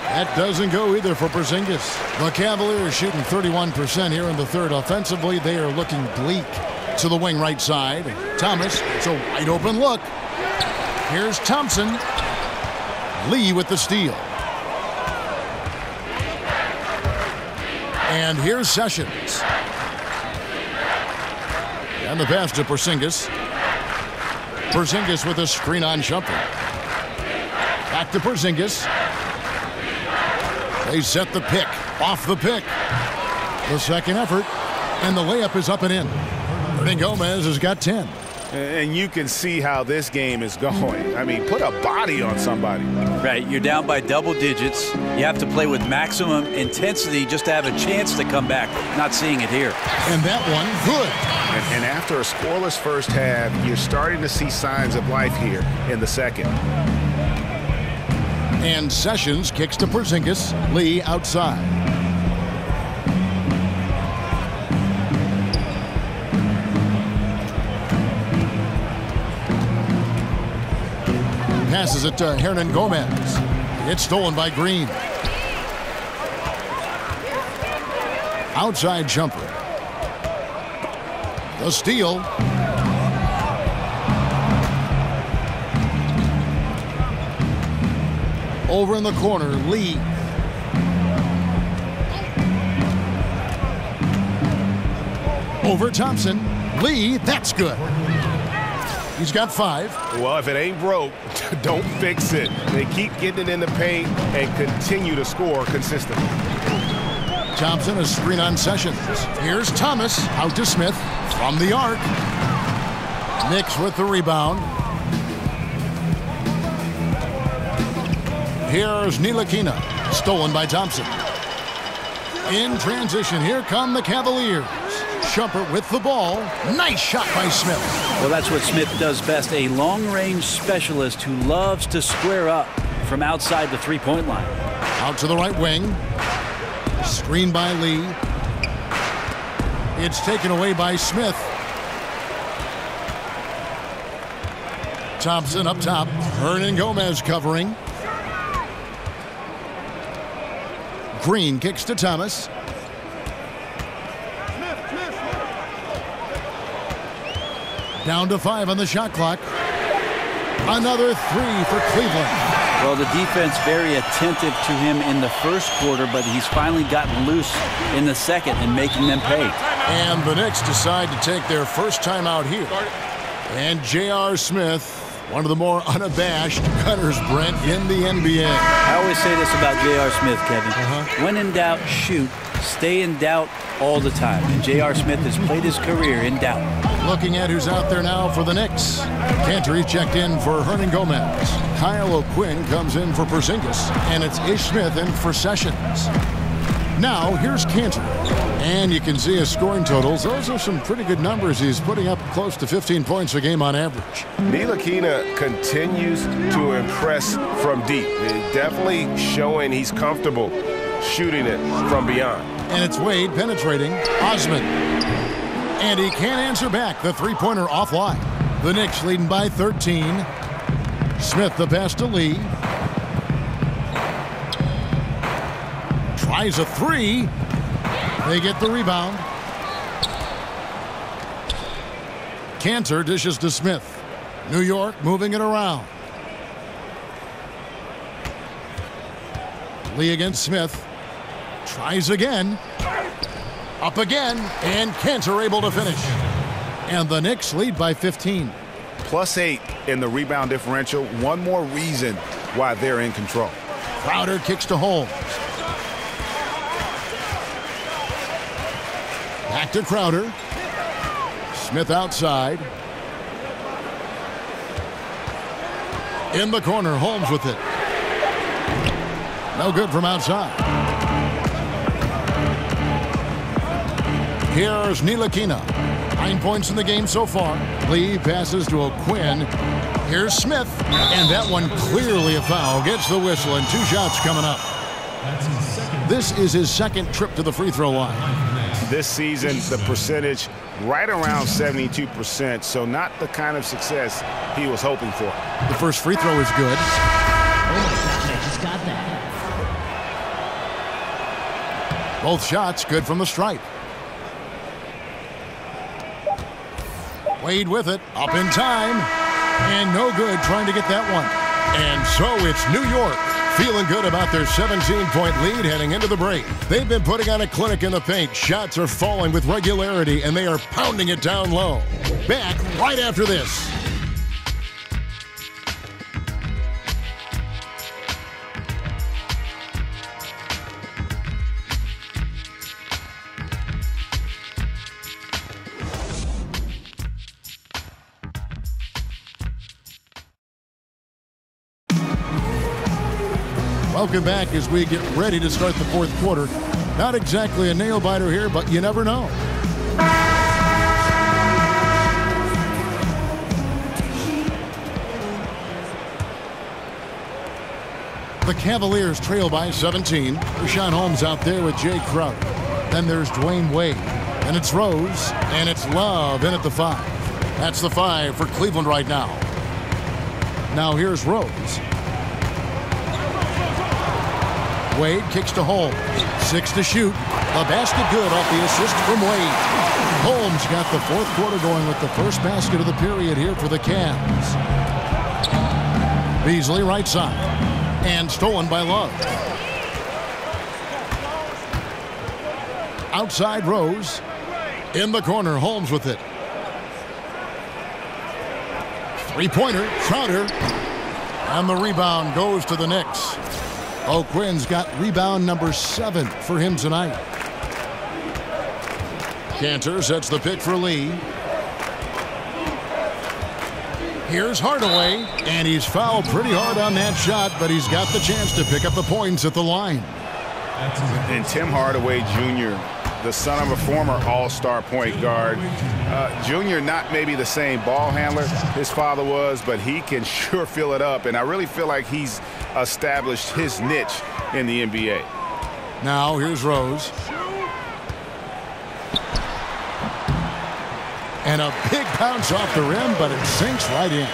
That doesn't go either for Porzingis. The Cavaliers shooting 31% here in the third. Offensively, they are looking bleak. To the wing right side. Thomas, it's a wide open look. Here's Thompson. Lee with the steal. And here's Sessions. And the pass to Porzingis. Porzingis with a screen on Shumpert. Back to Porzingis. They set the pick. Off the pick. The second effort. And the layup is up and in. Hernangomez has got 10. And you can see how this game is going. I mean, put a body on somebody. Right, you're down by double digits. You have to play with maximum intensity just to have a chance to come back. Not seeing it here. And that one, good. And after a scoreless first half, you're starting to see signs of life here in the second. And Sessions kicks to Porzingis. Lee outside. Passes it to Hernangomez. It's stolen by Green. Outside jumper. The steal. Over in the corner, Lee. Over Thompson. Lee, that's good. He's got 5. Well, if it ain't broke, don't fix it. They keep getting it in the paint and continue to score consistently. Thompson, a screen on Sessions. Here's Thomas, out to Smith from the arc. Knicks with the rebound. Here's Ntilikina, stolen by Thompson. In transition, here come the Cavaliers. Shumpert with the ball. Nice shot by Smith. Well, that's what Smith does best, a long-range specialist who loves to square up from outside the three-point line. Out to the right wing. Screen by Lee. It's taken away by Smith. Thompson up top. Hernangomez covering. Green kicks to Thomas. Down to 5 on the shot clock. Another 3 for Cleveland. Well, the defense very attentive to him in the first quarter, but he's finally gotten loose in the second and making them pay. And the Knicks decide to take their first time out here. And J.R. Smith, one of the more unabashed gunners, Brent, in the NBA. I always say this about J.R. Smith, Kevin. When in doubt, shoot. Stay in doubt all the time. And J.R. Smith has played his career in doubt. Looking at who's out there now for the Knicks. Cantor checked in for Hernangomez. Kyle O'Quinn comes in for Porzingis. And it's Ish Smith in for Sessions. Now, here's Cantor. And you can see his scoring totals. Those are some pretty good numbers. He's putting up close to 15 points a game on average. Ntilikina continues to impress from deep. Definitely showing he's comfortable shooting it from beyond. And it's Wade penetrating. Osman. And he can't answer back. The three-pointer offline. The Knicks leading by 13. Smith the pass to Lee. Tries a three. They get the rebound. Cantor dishes to Smith. New York moving it around. Lee against Smith. Tries again. Up again. And Cantor able to finish. And the Knicks lead by 15. +8 in the rebound differential. One more reason why they're in control. Crowder kicks to Holmes. Back to Crowder. Smith outside. In the corner, Holmes with it. No good from outside. Here's Ntilikina. 9 points in the game so far. Lee passes to O'Quinn. Here's Smith. And that one clearly a foul. Gets the whistle and 2 shots coming up. This is his second trip to the free throw line. This season, the percentage right around 72%, so not the kind of success he was hoping for. The first free throw is good. Just got that. Both shots good from the stripe. Wade with it, up in time, and no good trying to get that one. And so it's New York. Feeling good about their 17-point lead heading into the break. They've been putting on a clinic in the paint. Shots are falling with regularity, and they are pounding it down low. Back right after this. Welcome back as we get ready to start the fourth quarter. Not exactly a nail-biter here, but you never know. The Cavaliers trail by 17. Rashawn Holmes out there with Jay Crowder. Then there's Dwayne Wade. And it's Rose. And it's Love in at the 5. That's the 5 for Cleveland right now. Now here's Rose. Wade kicks to Holmes. 6 to shoot. A basket good off the assist from Wade. Holmes got the fourth quarter going with the first basket of the period here for the Cavs. Beasley right side. And stolen by Love. Outside Rose. In the corner, Holmes with it. Three-pointer, Crowder. And the rebound goes to the Knicks. O'Quinn's got rebound number 7 for him tonight. Cantor sets the pick for Lee. Here's Hardaway, and he's fouled pretty hard on that shot, but he's got the chance to pick up the points at the line. And Tim Hardaway Jr., the son of a former all-star point guard. Junior, not maybe the same ball handler his father was, but he can sure fill it up, and I really feel like he's established his niche in the NBA. Now here's Rose. And a big bounce off the rim, but it sinks right in.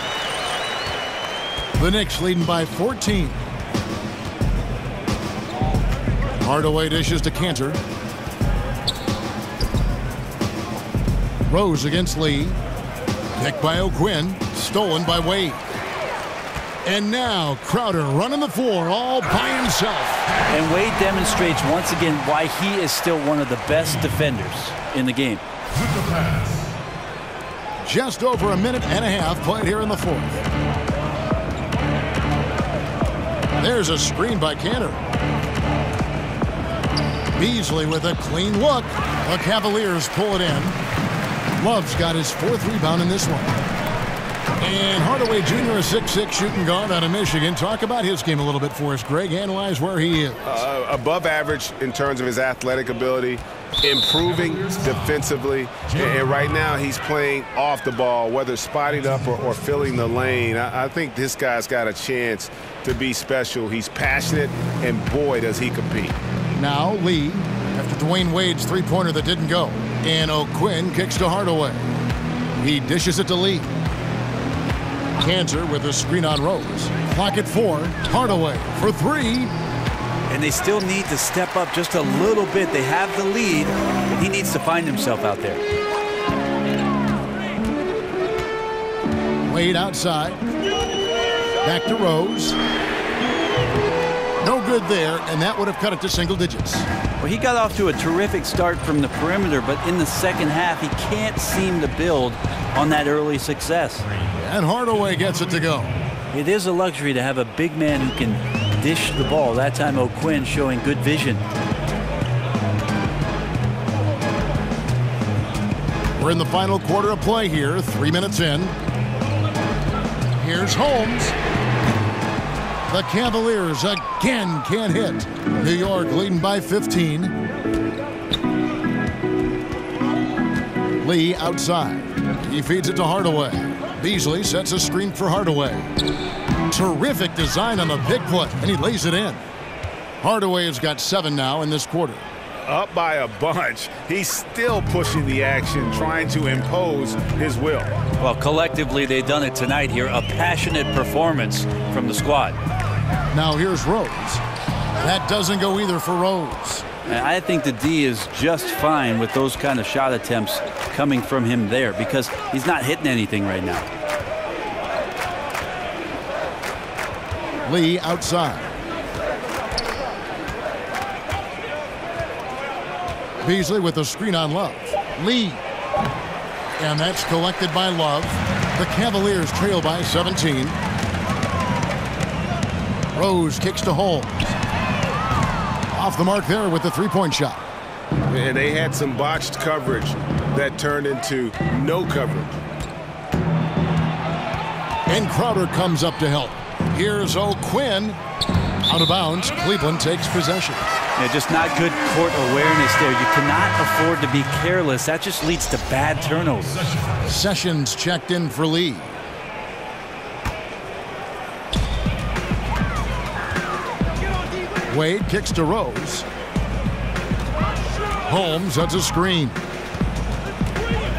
The Knicks leading by 14. Hardaway dishes to Cantor. Rose against Lee. Picked by O'Quinn. Stolen by Wade. And now Crowder running the floor all by himself. And Wade demonstrates once again why he is still one of the best defenders in the game. Just over a minute and a half played here in the fourth. There's a screen by Cantor. Beasley with a clean look. The Cavaliers pull it in. Love's got his 4th rebound in this one. And Hardaway Jr., a 6'6" shooting guard out of Michigan. Talk about his game a little bit for us, Greg. Analyze where he is. Above average in terms of his athletic ability, improving defensively, and right now he's playing off the ball, whether spotting up or filling the lane. I think this guy's got a chance to be special. He's passionate, and boy, does he compete. Now Lee, after Dwayne Wade's three-pointer that didn't go. And O'Quinn kicks to Hardaway. He dishes it to Lee. Cantor with a screen on Rose. Clock at 4. Hardaway for 3. And they still need to step up just a little bit. They have the lead, but he needs to find himself out there. Wade outside. Back to Rose. No good there, and that would have cut it to single digits. Well, he got off to a terrific start from the perimeter, but in the second half, he can't seem to build on that early success. And Hardaway gets it to go. It is a luxury to have a big man who can dish the ball. That time O'Quinn showing good vision. We're in the final quarter of play here, 3 minutes in. Here's Holmes. The Cavaliers again can't hit. New York leading by 15. Lee outside. He feeds it to Hardaway. Beasley sets a screen for Hardaway. Terrific design on the big play, and he lays it in. Hardaway has got 7 now in this quarter. Up by a bunch. He's still pushing the action, trying to impose his will. Well, collectively, they've done it tonight here. A passionate performance from the squad. Now here's Rose. That doesn't go either for Rose. I think the D is just fine with those kind of shot attempts coming from him there because he's not hitting anything right now. Lee outside. Beasley with a screen on Love. Lee. And that's collected by Love. The Cavaliers trail by 17. Rose kicks to Holmes. Off the mark there with the three-point shot. And they had some botched coverage that turned into no coverage. And Crowder comes up to help. Here's O'Quinn. Out of bounds. Cleveland takes possession. Yeah, just not good court awareness there. You cannot afford to be careless. That just leads to bad turnovers. Sessions checked in for Lee. Wade kicks to Rose. Holmes sets a screen.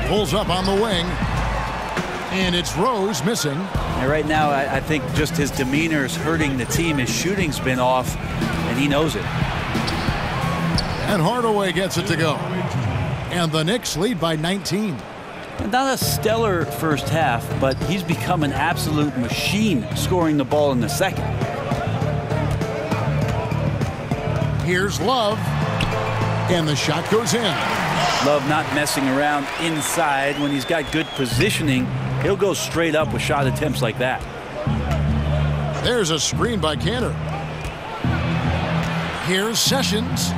Pulls up on the wing. And it's Rose missing. And right now, I think just his demeanor is hurting the team. His shooting's been off, and he knows it. And Hardaway gets it to go. And the Knicks lead by 19. Not a stellar first half, but he's become an absolute machine scoring the ball in the second. Here's Love. And the shot goes in. Love not messing around inside. When he's got good positioning, he'll go straight up with shot attempts like that. There's a screen by Cantor. Here's Sessions.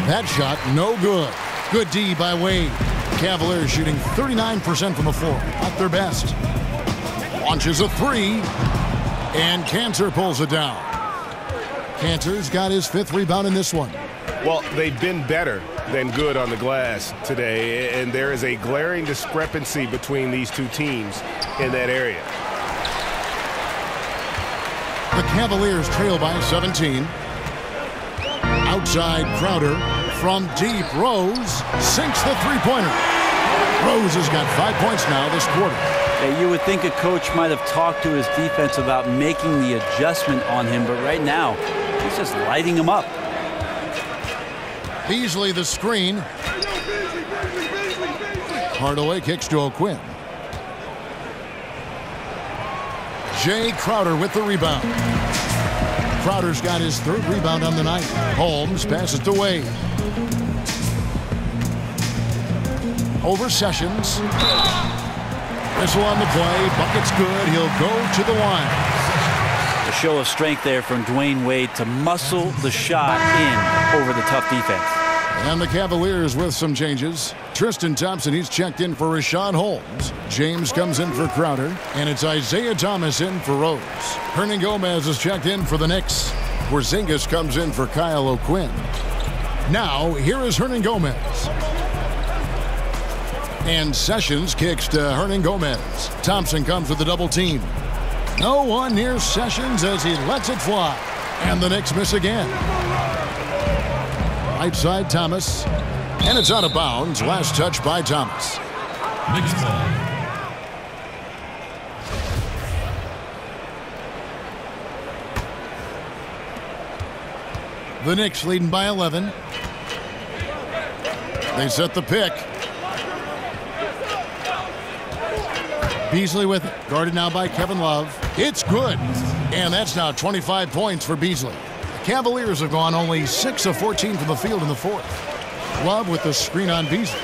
That shot no good. Good D by Wade. Cavaliers shooting 39% from the floor. Not their best. Launches a three. And Cantor pulls it down. Cantor's got his 5th rebound in this one. Well, they've been better than good on the glass today, and there is a glaring discrepancy between these two teams in that area. The Cavaliers trail by 17. Outside Crowder. From deep, Rose sinks the three-pointer. Rose has got 5 points now this quarter. Yeah, you would think a coach might have talked to his defense about making the adjustment on him, but right now, he's just lighting him up. Beasley the screen. Hardaway kicks to O'Quinn. Jay Crowder with the rebound. Crowder's got his 3rd rebound on the night. Holmes passes to Wade. Over Sessions. Whistle on the play. Bucket's good. He'll go to the line. A show of strength there from Dwayne Wade to muscle the shot in over the tough defense. And the Cavaliers with some changes. Tristan Thompson, he's checked in for Rashawn Holmes. James comes in for Crowder. And it's Isaiah Thomas in for Rose. Hernan Gomez is checked in for the Knicks. Porzingis comes in for Kyle O'Quinn. Now, here is Hernan Gomez. And Sessions kicks to Hernan Gomez. Thompson comes with a double team. No one near Sessions as he lets it fly. And the Knicks miss again. Right side, Thomas. And it's out of bounds. Last touch by Thomas. Knicks ball. The Knicks leading by 11. They set the pick. Beasley with it. Guarded now by Kevin Love. It's good. And that's now 25 points for Beasley. The Cavaliers have gone only 6 of 14 from the field in the fourth. Love with the screen on Beasley.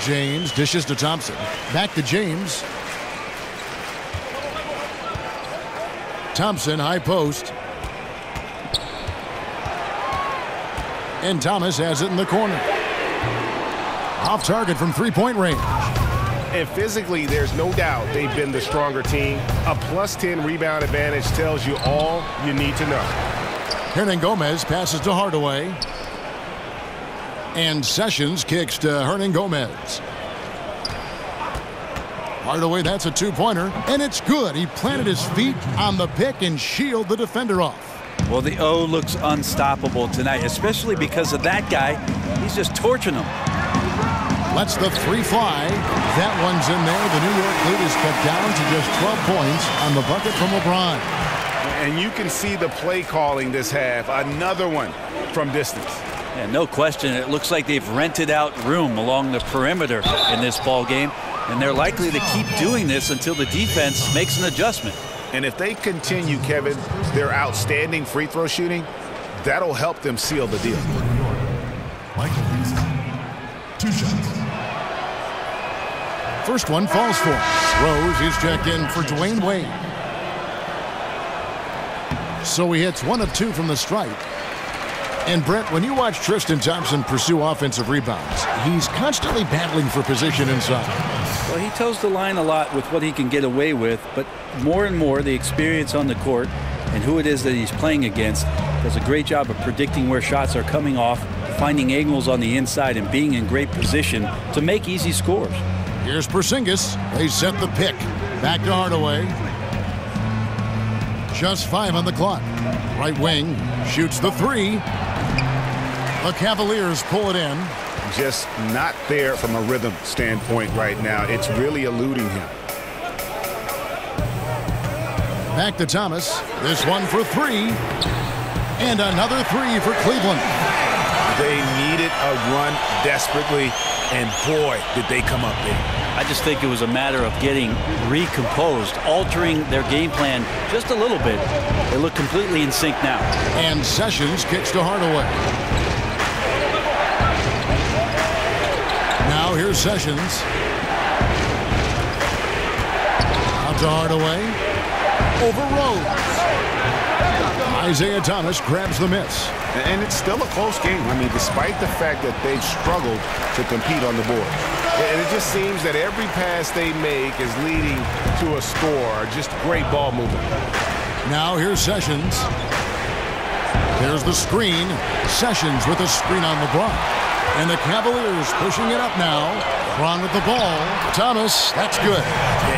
James dishes to Thompson. Back to James. Thompson, high post. And Thomas has it in the corner. Off target from three-point range. And physically, there's no doubt they've been the stronger team. A +10 rebound advantage tells you all you need to know. Hernan Gomez passes to Hardaway. And Sessions kicks to Hernan Gomez. Hardaway, that's a two-pointer. And it's good. He planted his feet on the pick and shielded the defender off. Well, the O looks unstoppable tonight, especially because of that guy. He's just torching them. Lets the three fly. That one's in there. The New York lead is cut down to just 12 points on the bucket from LeBron. And you can see the play calling this half. Another one from distance. Yeah, no question. It looks like they've rented out room along the perimeter in this ball game, and they're likely to keep doing this until the defense makes an adjustment. And if they continue, Kevin, their outstanding free throw shooting, that'll help them seal the deal. Michael Beasley. 2 shots. First one falls for him. Rose, he's checked in for Dwayne Wade. So he hits 1 of 2 from the stripe. And Brett, when you watch Tristan Thompson pursue offensive rebounds, he's constantly battling for position inside. Well, he toes the line a lot with what he can get away with, but more and more the experience on the court and who it is that he's playing against does a great job of predicting where shots are coming off, finding angles on the inside, and being in great position to make easy scores. Here's Porzingis. They set the pick. Back to Hardaway. Just 5 on the clock. Right wing shoots the 3. The Cavaliers pull it in. Just not there from a rhythm standpoint right now. It's really eluding him. Back to Thomas. This one for 3. And another 3 for Cleveland. They needed a run desperately, and boy, did they come up big. I just think it was a matter of getting recomposed, altering their game plan just a little bit. They look completely in sync now. And Sessions kicks to Hardaway. Now here's Sessions. Out to Hardaway. Over Rose. Isaiah Thomas grabs the miss. And it's still a close game. I mean, despite the fact that they've struggled to compete on the board. And it just seems that every pass they make is leading to a score. Just great ball movement. Now here's Sessions. There's the screen. Sessions with a screen on LeBron. And the Cavaliers pushing it up now. LeBron with the ball. Thomas, that's good.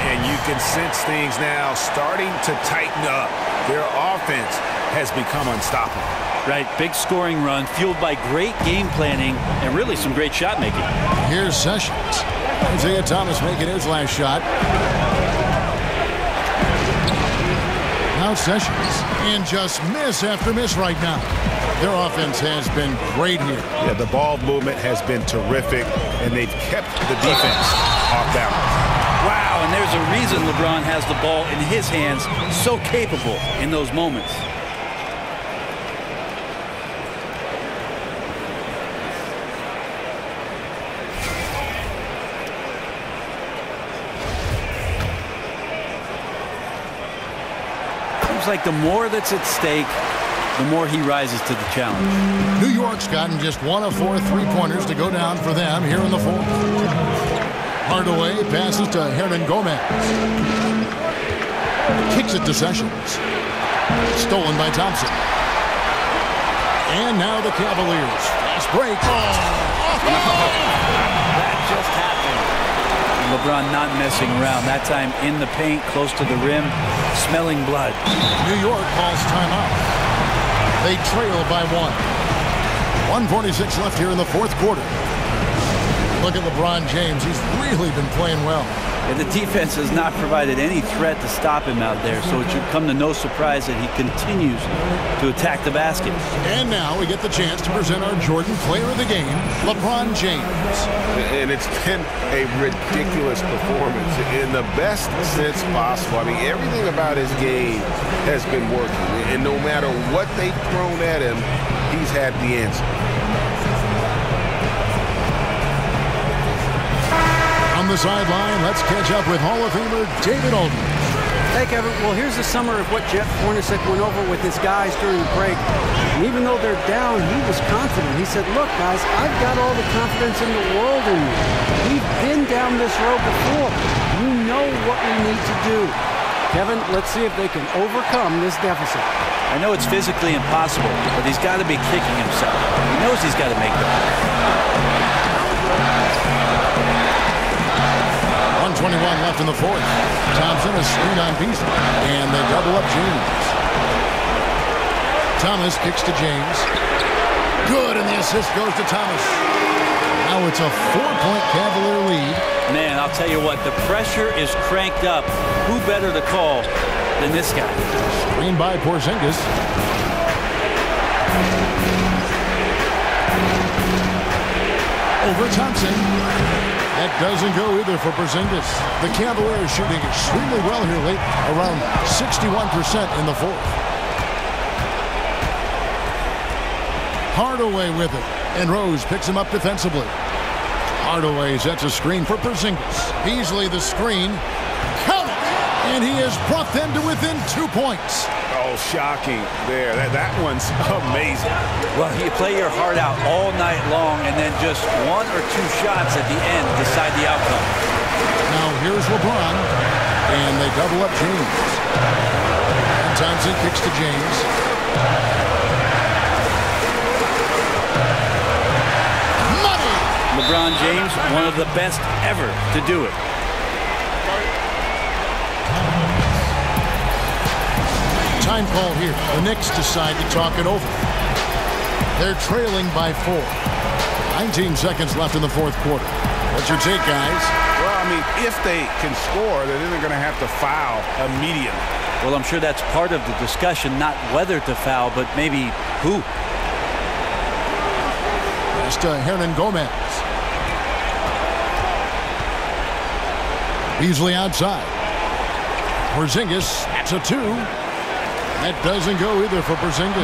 And you can sense things now starting to tighten up. Their offense has become unstoppable. Right, big scoring run fueled by great game planning and really some great shot making. Here's Sessions. Isaiah Thomas making his last shot. Now Sessions. And just miss after miss right now. Their offense has been great here. Yeah, the ball movement has been terrific, and they've kept the defense off balance. Wow, and there's a reason LeBron has the ball in his hands, so capable in those moments. Seems like the more that's at stake, the more he rises to the challenge. New York's gotten just 1 of 4 3-pointers to go down for them here in the fourth. Hardaway passes to Hernan Gomez. Kicks it to Sessions. Stolen by Thompson. And now the Cavaliers. Fast break. That just happened. LeBron not messing around. That time in the paint, close to the rim, smelling blood. New York calls timeout. They trail by 1. 1:46 left here in the fourth quarter. Look at LeBron James. He's really been playing well. And the defense has not provided any threat to stop him out there, so it should come to no surprise that he continues to attack the basket. And now we get the chance to present our Jordan Player of the Game, LeBron James. And it's been a ridiculous performance in the best sense possible. I mean, everything about his game has been working. And no matter what they've thrown at him, he's had the answer. On the sideline, let's catch up with Hall of Famer David Aldridge. Hey, Kevin. Well, here's a summary of what Jeff Hornacek went over with his guys during the break. And even though they're down, he was confident. He said, look, guys, I've got all the confidence in the world in me. We've been down this road before. You know what we need to do. Kevin, let's see if they can overcome this deficit. I know it's physically impossible, but he's got to be kicking himself. He knows he's got to make the play. 1:21 left in the fourth. Thompson is screen on Beasley, and they double up James. Thomas kicks to James. Good, and the assist goes to Thomas. Now it's a 4-point Cavalier lead. Man, I'll tell you what, the pressure is cranked up. Who better to call than this guy? Screen by Porzingis. Over Thompson. That doesn't go either for Porzingis. The Cavaliers shooting extremely well here late, around 61% in the fourth. Hardaway with it, and Rose picks him up defensively. Hardaway sets a screen for Porzingis. Beasley the screen. Count it! And he has brought them to within 2 points. Oh, shocking there. That one's amazing. Well, you play your heart out all night long, and then just 1 or 2 shots at the end decide the outcome. Now here's LeBron, and they double up James. And Thompson kicks to James. Money! LeBron James, one of the best ever to do it. Time call here. The Knicks decide to talk it over. They're trailing by 4. 19 seconds left in the fourth quarter. What's your take, guys? Well, I mean, if they can score, then they're going to have to foul immediately. Well, I'm sure that's part of the discussion, not whether to foul, but maybe who. Pass to Hernan Gomez. Beasley outside. Porzingis to 2. That doesn't go either for Porzingis.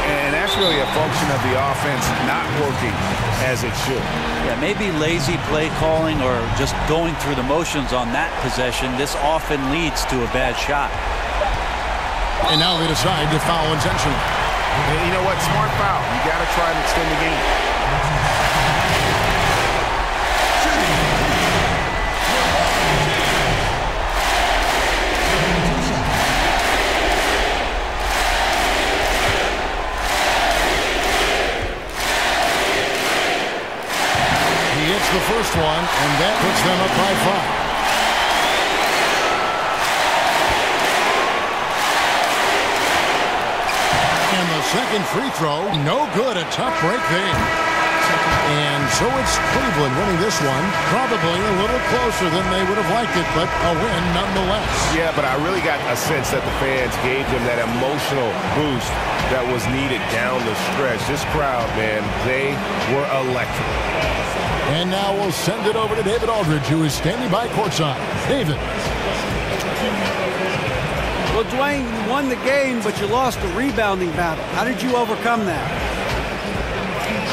And that's really a function of the offense not working as it should. Yeah, maybe lazy play calling or just going through the motions on that possession. This often leads to a bad shot. And now they decide to foul intentionally. And you know what? Smart foul. You got to try and extend the game. The first one, and that puts them up by 5. And the second free throw, no good. A tough break there. And so it's Cleveland winning this one. Probably a little closer than they would have liked it, but a win nonetheless. Yeah, but I really got a sense that the fans gave them that emotional boost that was needed down the stretch. This crowd, man, they were electric. And now we'll send it over to David Aldridge, who is standing by courtside. David. Well, Dwayne, you won the game, but you lost the rebounding battle. How did you overcome that?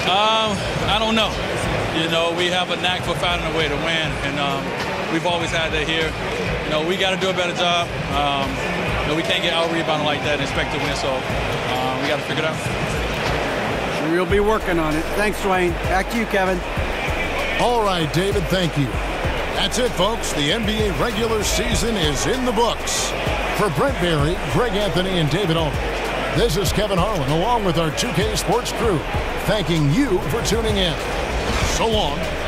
I don't know. You know, we have a knack for finding a way to win, and we've always had that here. You know, we got to do a better job. You know, we can't get out-rebounded like that and expect to win, so we got to figure it out. Sure, you'll be working on it. Thanks, Dwayne. Back to you, Kevin. All right, David, thank you. That's it, folks. The NBA regular season is in the books. For Brent Berry, Greg Anthony, and David Olney, this is Kevin Harlan, along with our 2K Sports crew, thanking you for tuning in. So long.